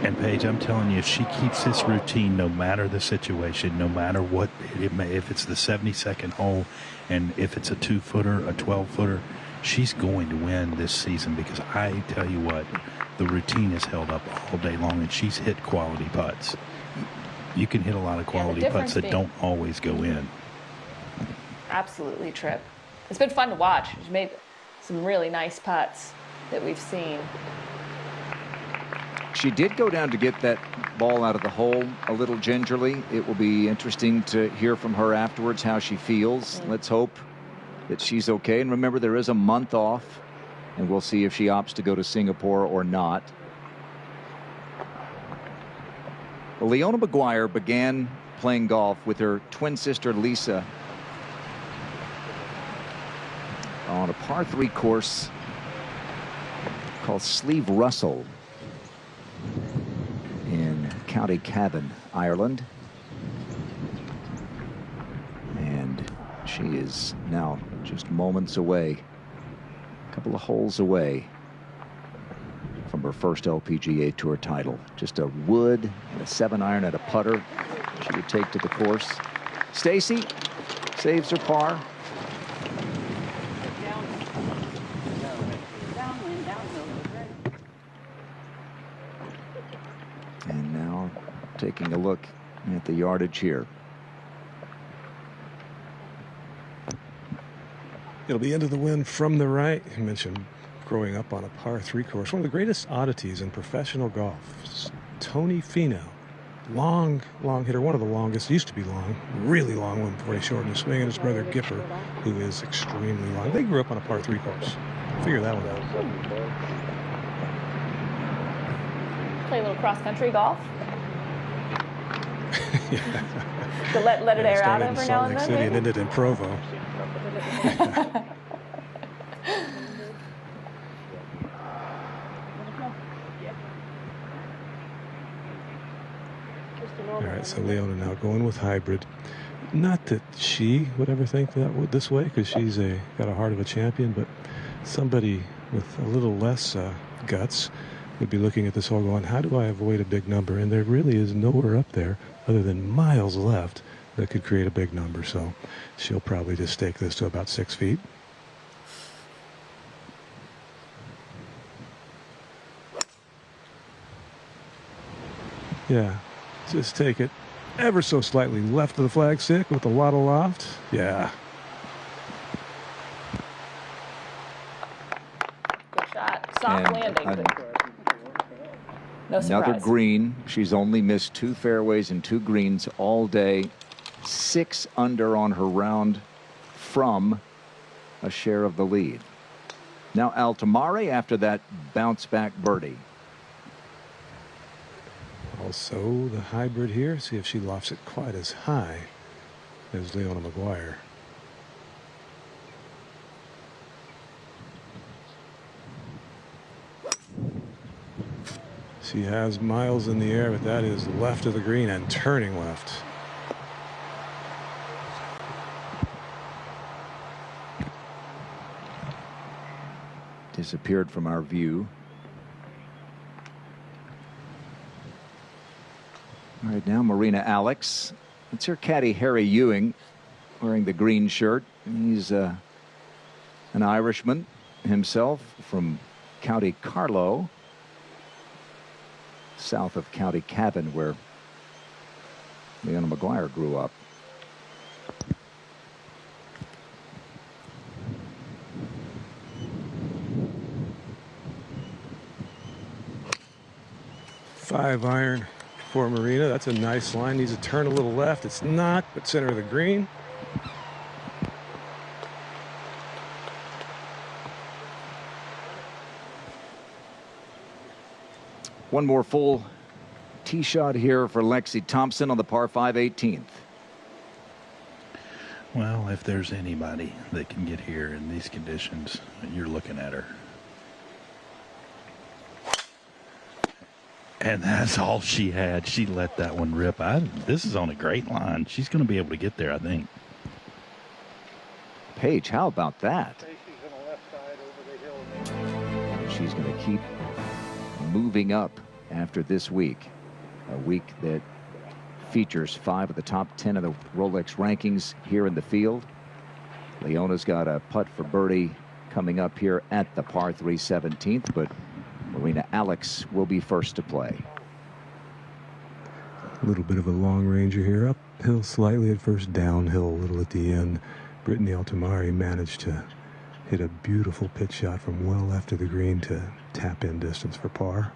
Speaker 4: And Paige, I'm telling you, if she keeps this routine, no matter the situation, no matter what it may, if it's the 72nd hole, and if it's a 2-footer, a 12-footer, she's going to win this season, because I tell you what, the routine is held up all day long, and she's hit quality putts. You can hit a lot of quality putts that don't always go in.
Speaker 3: Absolutely, Tripp. It's been fun to watch. She's made some really nice putts that we've seen.
Speaker 1: She did go down to get that ball out of the hole a little gingerly. It will be interesting to hear from her afterwards how she feels. Let's hope that she's okay. And remember, there is a month off, and we'll see if she opts to go to Singapore or not. Well, Leona McGuire began playing golf with her twin sister Lisa on a par 3 course called Sleeve Russell in County Cavan, Ireland. And she is now just moments away, a couple of holes away from her first LPGA Tour title. Just a wood and a 7-iron and a putter she would take to the course. Stacy saves her par. And now taking a look at the yardage here.
Speaker 2: It'll be into the wind from the right. You mentioned growing up on a par 3 course. One of the greatest oddities in professional golf. Tony Finau, long hitter, one of the longest, used to be long, really long one before he shortened his swing, and his brother Gipper, who is extremely long. They grew up on a par 3 course. Figure that one out.
Speaker 3: Play a little cross-country golf.
Speaker 2: Yeah.
Speaker 3: To let it air out
Speaker 2: Started
Speaker 3: every
Speaker 2: in
Speaker 3: now
Speaker 2: Salt
Speaker 3: and
Speaker 2: Lake
Speaker 3: then,
Speaker 2: City and
Speaker 3: maybe?
Speaker 2: ended in Provo. All right, so Leona now going with hybrid. Not that she would ever think that would this way, because she's got a heart of a champion, but somebody with a little less guts would be looking at this hole going, how do I avoid a big number? And there really is nowhere up there other than miles left that could create a big number. So she'll probably just stake this to about 6 feet. Yeah, just take it ever so slightly left of the flag stick with a lot of loft. Yeah.
Speaker 3: Good shot. Soft
Speaker 1: And
Speaker 3: landing.
Speaker 1: an-
Speaker 3: No surprise.
Speaker 1: Another green. She's only missed 2 fairways and 2 greens all day. 6 under on her round from a share of the lead. Now Altamare after that bounce back birdie.
Speaker 2: Also the hybrid here. See if she lofts it quite as high as Leona McGuire. She has miles in the air, but that is left of the green and turning left.
Speaker 1: Disappeared from our view. All right, now Marina Alex. It's her caddy Harry Ewing wearing the green shirt. He's an Irishman himself from County Carlow, south of County Cavan, where Leona McGuire grew up.
Speaker 2: Five iron for Marina. That's a nice line. Needs to turn a little left. It's not, but center of the green.
Speaker 1: One more full tee shot here for Lexi Thompson on the par 5 18th.
Speaker 4: Well, if there's anybody that can get here in these conditions, you're looking at her. And that's all she had. She let that one rip. This is on a great line. She's going to be able to get there, I think.
Speaker 1: Paige, how about that? She's going to keep moving up after this week. A week that features 5 of the top 10 of the Rolex rankings here in the field. Leona's got a putt for birdie coming up here at the par 3 17th, but Marina Alex will be first to play.
Speaker 2: A little bit of a long ranger here, uphill slightly at first, downhill a little at the end. Brittany Altamari managed to hit a beautiful pitch shot from well left of the green to tap in distance for par.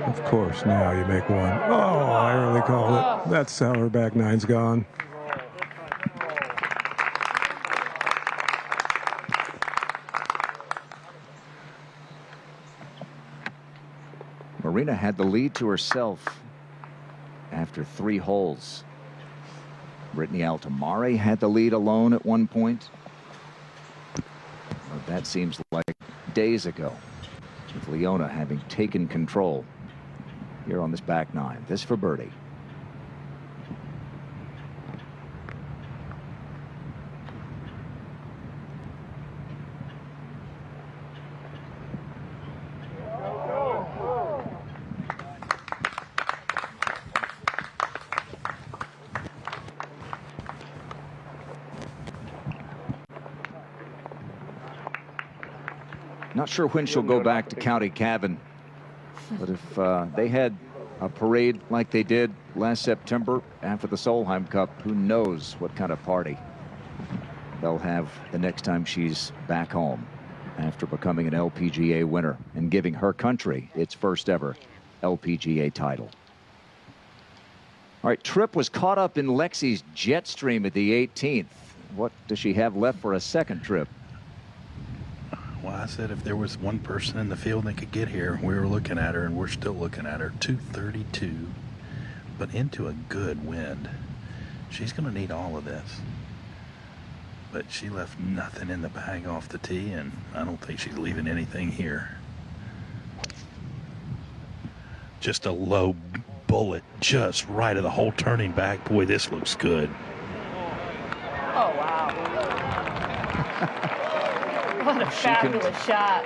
Speaker 2: Of course, now you make one. Oh, I really called it. That's how her back nine's gone.
Speaker 1: Marina had the lead to herself after 3 holes. Brittany Altamari had the lead alone at one point. But that seems like days ago, with Leona having taken control here on this back nine. This for birdie. Not sure when she'll go back to County Cavan, but if they had a parade like they did last September after the Solheim Cup, who knows what kind of party they'll have the next time she's back home after becoming an LPGA winner and giving her country its first ever LPGA title. All right, Tripp was caught up in Lexi's jet stream at the 18th. What does she have left for a second trip?
Speaker 4: Well, I said if there was one person in the field that could get here, we were looking at her, and we're still looking at her. 232, but into a good wind. She's going to need all of this. But she left nothing in the bag off the tee, and I don't think she's leaving anything here. Just a low bullet, just right of the hole, turning back. Boy, this looks good.
Speaker 3: Oh, wow. What a fabulous shot.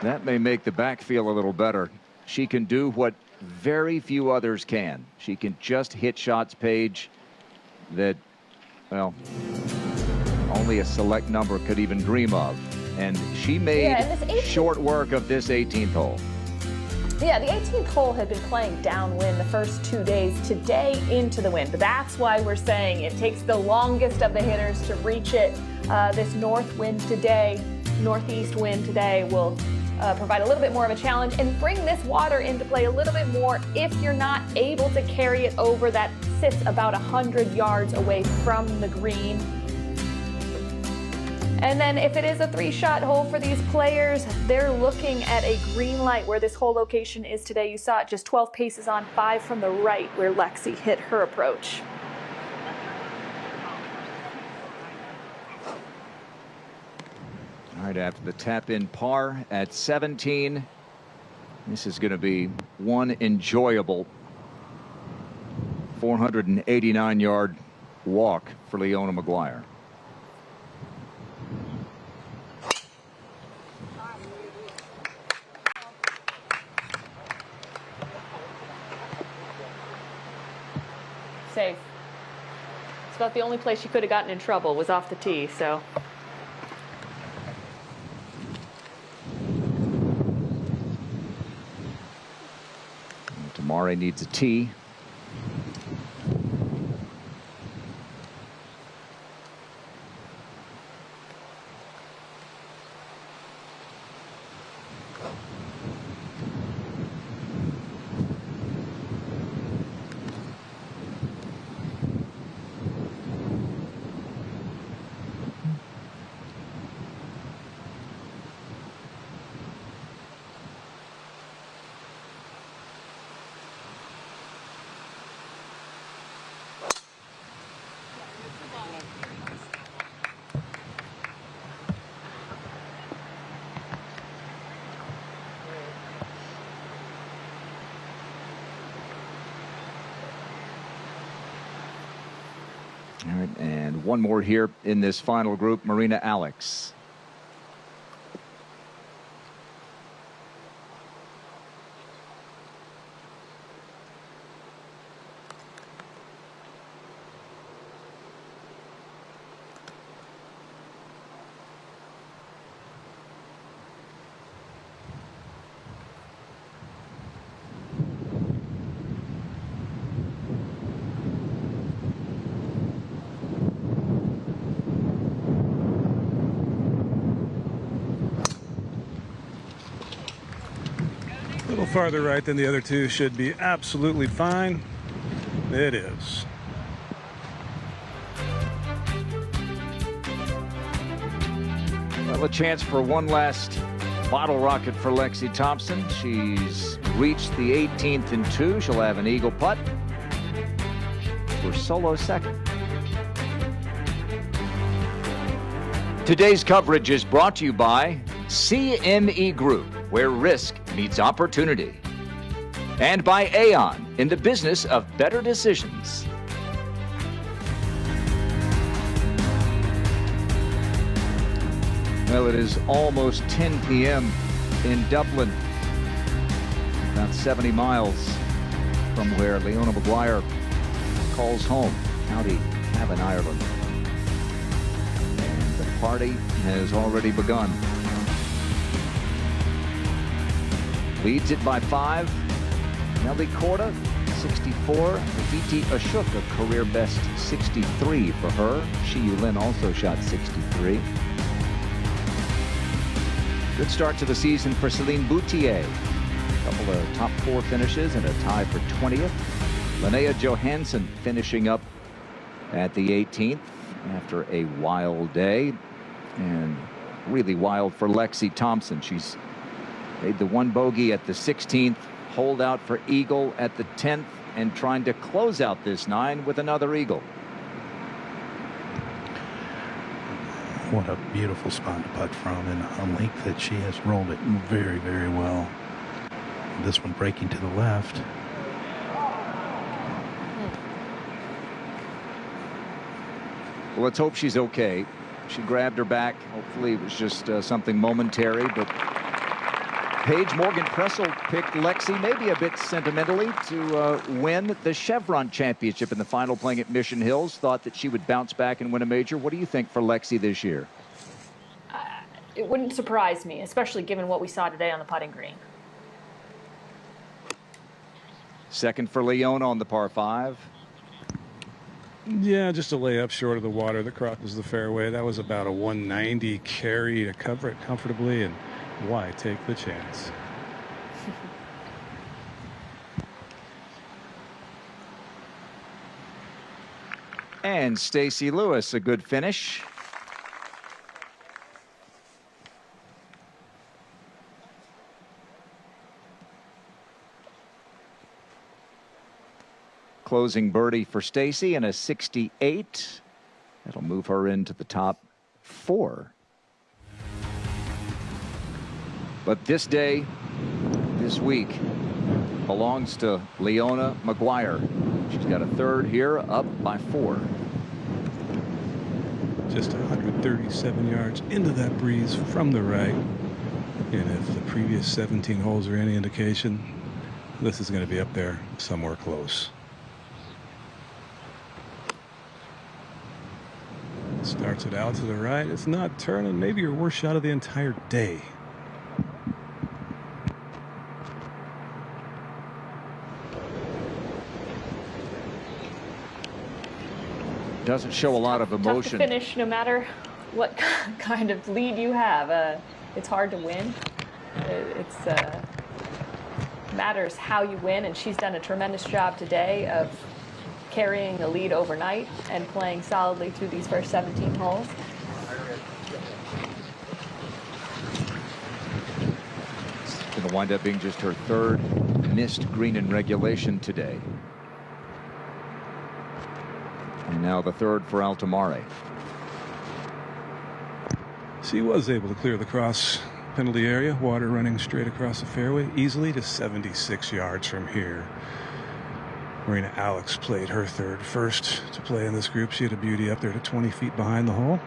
Speaker 1: That may make the back feel a little better. She can do what very few others can. She can just hit shots, Paige, that, well, only a select number could even dream of. And she made short work of this 18th hole.
Speaker 3: Yeah, the 18th hole had been playing downwind the first 2 days. Today into the wind. But that's why we're saying it takes the longest of the hitters to reach it. This north wind today, northeast wind today will provide a little bit more of a challenge and bring this water into play a little bit more if you're not able to carry it over. That sits about 100 yards away from the green. And then if it is a 3-shot hole for these players, they're looking at a green light where this hole location is today. You saw it just 12 paces on 5 from the right where Lexi hit her approach.
Speaker 1: All right, after the tap-in par at 17, this is going to be one enjoyable 489-yard walk for Leona McGuire.
Speaker 3: Safe. It's about the only place she could have gotten in trouble was off the tee, so.
Speaker 1: Tamari needs a tee. All right, and one more here in this final group, Marina Alex.
Speaker 2: A little farther right than the other two, should be absolutely fine. It is.
Speaker 1: Well, a chance for one last bottle rocket for Lexi Thompson. She's reached the 18th and 2. She'll have an eagle putt for solo second. Today's coverage is brought to you by CME Group, where risk meets opportunity. And by Aon, in the business of better decisions. Well, it is almost 10 p.m. in Dublin, about 70 miles from where Leona McGuire calls home, County Cavan, Ireland. And the party has already begun. Leads it by 5. Nelly Korda, 64. Viti Ashok, a career best 63 for her. Shi Yulin also shot 63. Good start to the season for Celine Boutier. A couple of top 4 finishes and a tie for 20th. Linnea Johansson finishing up at the 18th after a wild day. And really wild for Lexi Thompson. She's made the 1 bogey at the 16th, hold out for eagle at the 10th, and trying to close out this 9 with another eagle.
Speaker 4: What a beautiful spot to putt from, and a length that she has rolled it very, very well. This one breaking to the left.
Speaker 1: Well, let's hope she's okay. She grabbed her back. Hopefully it was just something momentary, but Paige Morgan Pressel picked Lexi, maybe a bit sentimentally, to win the Chevron Championship in the final, playing at Mission Hills. Thought that she would bounce back and win a major. What do you think for Lexi this year?
Speaker 3: It wouldn't surprise me, especially given what we saw today on the putting green.
Speaker 1: Second for Leona on the par 5.
Speaker 2: Yeah, just a layup short of the water that crosses the fairway. That was about a 190 carry to cover it comfortably, and why take the chance?
Speaker 1: And Stacy Lewis, a good finish. Closing birdie for Stacy and a 68. That'll move her into the top 4. But this day, this week, belongs to Leona McGuire. She's got a 3rd here, up by 4.
Speaker 2: Just 137 yards into that breeze from the right. And if the previous 17 holes are any indication, this is going to be up there somewhere close. Starts it out to the right. It's not turning. Maybe your worst shot of the entire day.
Speaker 1: Doesn't show a lot of emotion.
Speaker 3: Tough to finish no matter what kind of lead you have. It's hard to win. It's matters how you win, and she's done a tremendous job today of carrying the lead overnight and playing solidly through these first 17 holes.
Speaker 1: It's going to wind up being just her 3rd missed green in regulation today. And now the 3rd for Altomare.
Speaker 2: She was able to clear the cross penalty area, water running straight across the fairway easily to 76 yards from here. Marina Alex played her third first to play in this group. She had a beauty up there to 20 feet behind the hole.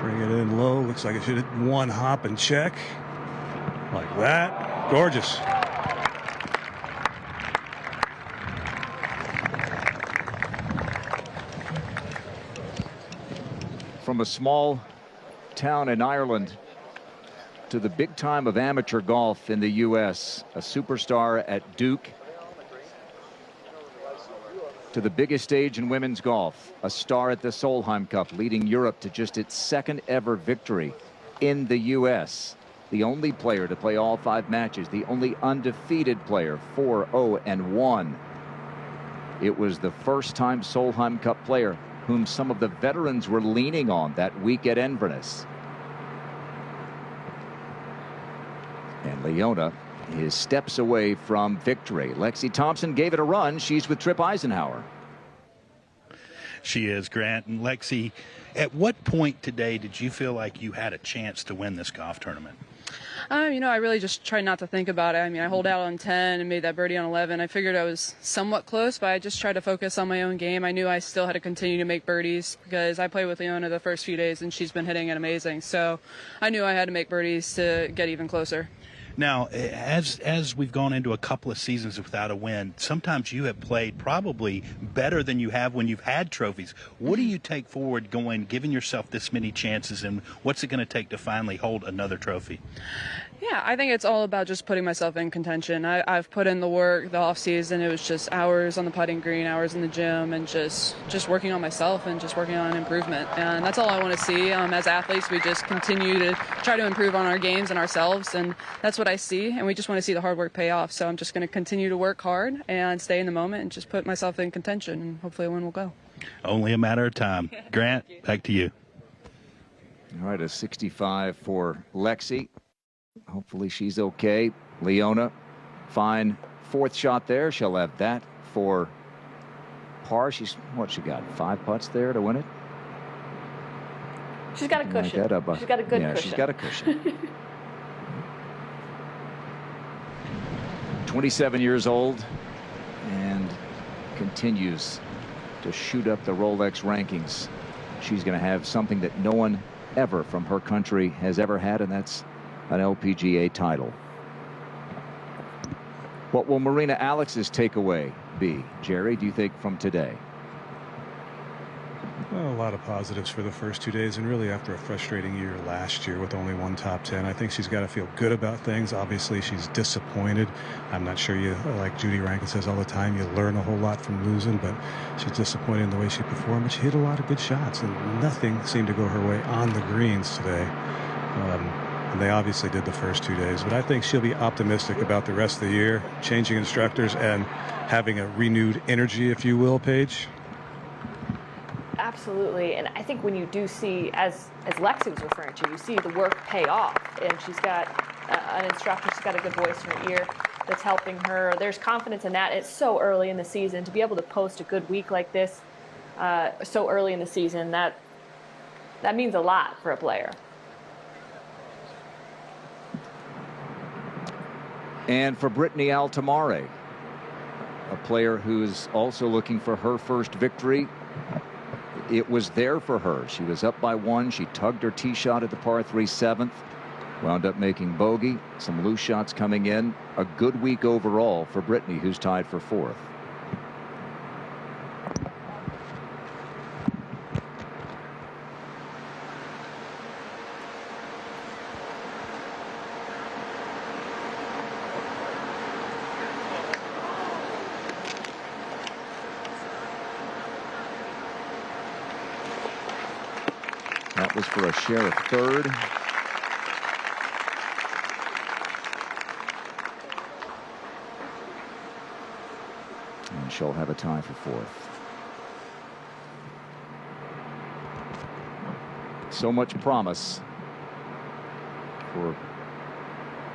Speaker 2: Bring it in low. Looks like it should hit one hop and check. Like that. Gorgeous.
Speaker 1: From a small town in Ireland to the big time of amateur golf in the U.S., a superstar at Duke, to the biggest stage in women's golf, a star at the Solheim Cup, leading Europe to just its second ever victory in the U.S. The only player to play all 5 matches, the only undefeated player, 4-0-1. It was the first-time Solheim Cup player whom some of the veterans were leaning on that week at Inverness. And Leona is steps away from victory. Lexi Thompson gave it a run. She's with Trip Eisenhower.
Speaker 4: She is, Grant. And Lexi, at what point today did you feel like you had a chance to win this golf tournament?
Speaker 7: I really just tried not to think about it. I holed out on 10 and made that birdie on 11. I figured I was somewhat close, but I just tried to focus on my own game. I knew I still had to continue to make birdies because I played with Leona the first few days and she's been hitting it amazing. So I knew I had to make birdies to get even closer.
Speaker 4: Now, as we've gone into a couple of seasons without a win, sometimes you have played probably better than you have when you've had trophies. What do you take forward giving yourself this many chances, and what's it going to take to finally hold another trophy?
Speaker 7: Yeah, I think it's all about just putting myself in contention. I've put in the work the off season. It was just hours on the putting green, hours in the gym, and just working on myself and just working on improvement. And that's all I want to see. As athletes, we just continue to try to improve on our games and ourselves, and that's what I see. And we just want to see the hard work pay off. So I'm just going to continue to work hard and stay in the moment and just put myself in contention, and hopefully a win will go.
Speaker 4: Only a matter of time. Grant, back to you.
Speaker 1: All right, a 65 for Lexi. Hopefully she's okay. Leona, fine 4th shot there. She'll have that for par. She got 5 putts there to win it?
Speaker 3: She's got a cushion. She's got a good cushion.
Speaker 1: She's got a cushion. 27 years old and continues to shoot up the Rolex rankings. She's going to have something that no one ever from her country has ever had, and that's an LPGA title. What will Marina Alex's takeaway be, Jerry, do you think, from today?
Speaker 2: Well, a lot of positives for the first 2 days, and really after a frustrating year last year with only 1 top 10, I think she's got to feel good about things. Obviously, she's disappointed. I'm not sure like Judy Rankin says all the time, you learn a whole lot from losing, but she's disappointed in the way she performed. But she hit a lot of good shots, and nothing seemed to go her way on the greens today. And they obviously did the first 2 days, but I think she'll be optimistic about the rest of the year, changing instructors and having a renewed energy, if you will, Paige.
Speaker 3: Absolutely, and I think when you do see, as Lexi was referring to, you see the work pay off, and she's got an instructor, she's got a good voice in her ear that's helping her. There's confidence in that. It's so early in the season to be able to post a good week like this so early in the season. That means a lot for a player.
Speaker 1: And for Brittany Altamare, a player who's also looking for her first victory. It was there for her. She was up by 1. She tugged her tee shot at the par 3 7th. Wound up making bogey. Some loose shots coming in. A good week overall for Brittany, who's tied for 4th. That was for a share of 3rd. And she'll have a tie for 4th. So much promise for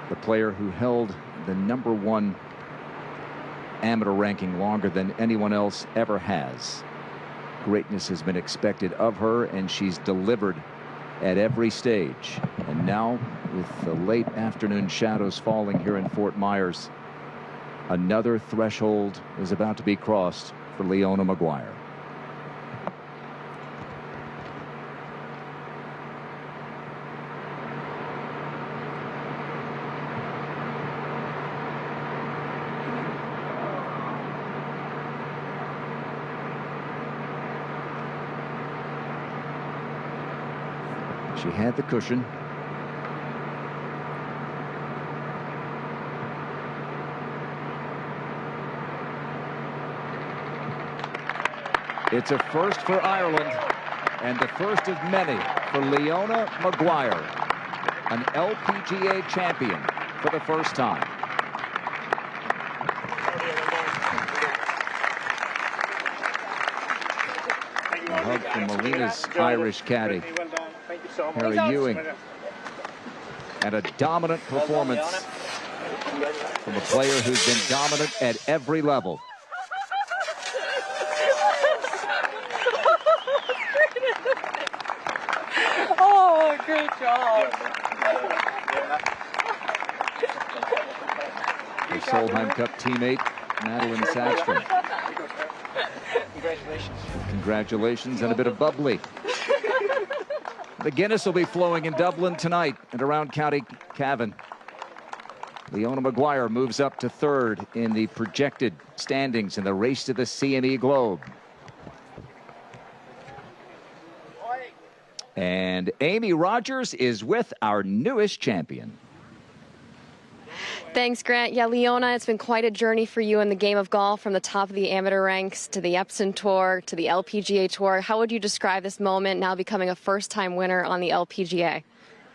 Speaker 1: the player who held the #1 amateur ranking longer than anyone else ever has. Greatness has been expected of her, and she's delivered at every stage. And now, with the late afternoon shadows falling here in Fort Myers, another threshold is about to be crossed for Leona McGuire. She had the cushion. It's a first for Ireland, and the first of many for Leona McGuire, an LPGA champion for the first time. A hug from Marina's Irish caddy, Harry Ewing, and a dominant performance from a player who's been dominant at every level.
Speaker 7: Oh, great job.
Speaker 1: Her Solheim Cup teammate, Madeline Sackstrom.
Speaker 6: Congratulations.
Speaker 1: Congratulations and a bit of bubbly. The Guinness will be flowing in Dublin tonight and around County Cavan. Leona McGuire moves up to third in the projected standings in the race to the CME Globe. And Amy Rogers is with our newest champion.
Speaker 8: Thanks, Grant. Yeah, Leona, it's been quite a journey for you in the game of golf, from the top of the amateur ranks to the Epson Tour to the LPGA Tour. How would you describe this moment, now becoming a first-time winner on the LPGA?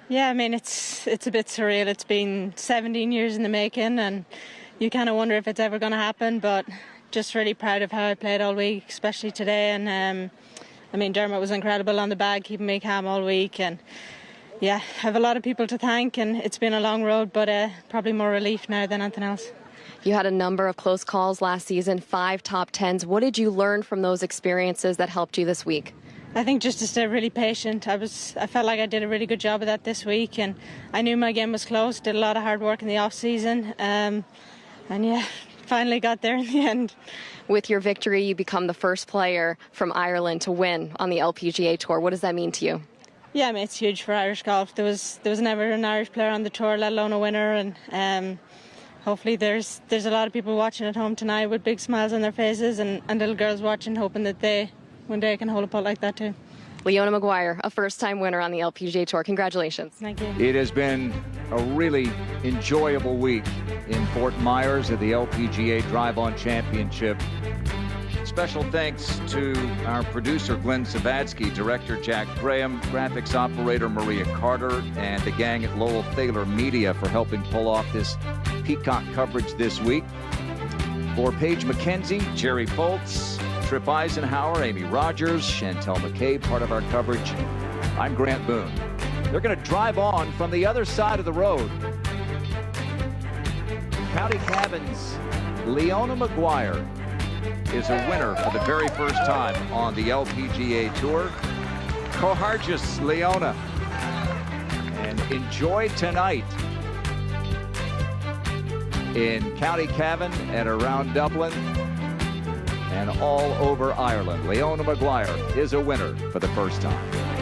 Speaker 9: Yeah, I mean, it's a bit surreal. It's been 17 years in the making, and you kind of wonder if it's ever going to happen, but just really proud of how I played all week, especially today. And I mean, Dermot was incredible on the bag, keeping me calm all week. And yeah, I have a lot of people to thank, and it's been a long road, but probably more relief now than anything else.
Speaker 8: You had a number of close calls last season, 5 top 10s. What did you learn from those experiences that helped you this week?
Speaker 9: I think just to stay really patient. I felt like I did a really good job of that this week, and I knew my game was close. Did a lot of hard work in the off season, and yeah, finally got there in the end.
Speaker 8: With your victory, you become the first player from Ireland to win on the LPGA Tour. What does that mean to you?
Speaker 9: Yeah, I mean, it's huge for Irish golf. There was never an Irish player on the tour, let alone a winner, and hopefully there's a lot of people watching at home tonight with big smiles on their faces, and little girls watching, hoping that they one day can hold a putt like that too.
Speaker 8: Leona McGuire, a first-time winner on the LPGA Tour. Congratulations.
Speaker 9: Thank you.
Speaker 1: It has been a really enjoyable week in Fort Myers at the LPGA Drive-On Championship. Special thanks to our producer, Glenn Savadsky, director Jack Graham, graphics operator Maria Carter, and the gang at Lowell Thaler Media for helping pull off this Peacock coverage this week. For Paige McKenzie, Jerry Foltz, Trip Eisenhower, Amy Rogers, Chantel McCabe, part of our coverage, I'm Grant Boone. They're going to drive on from the other side of the road. County Cavan's Leona McGuire is a winner for the very first time on the LPGA Tour. Cohargis, Leona. And enjoy tonight in County Cavan and around Dublin and all over Ireland. Leona McGuire is a winner for the first time.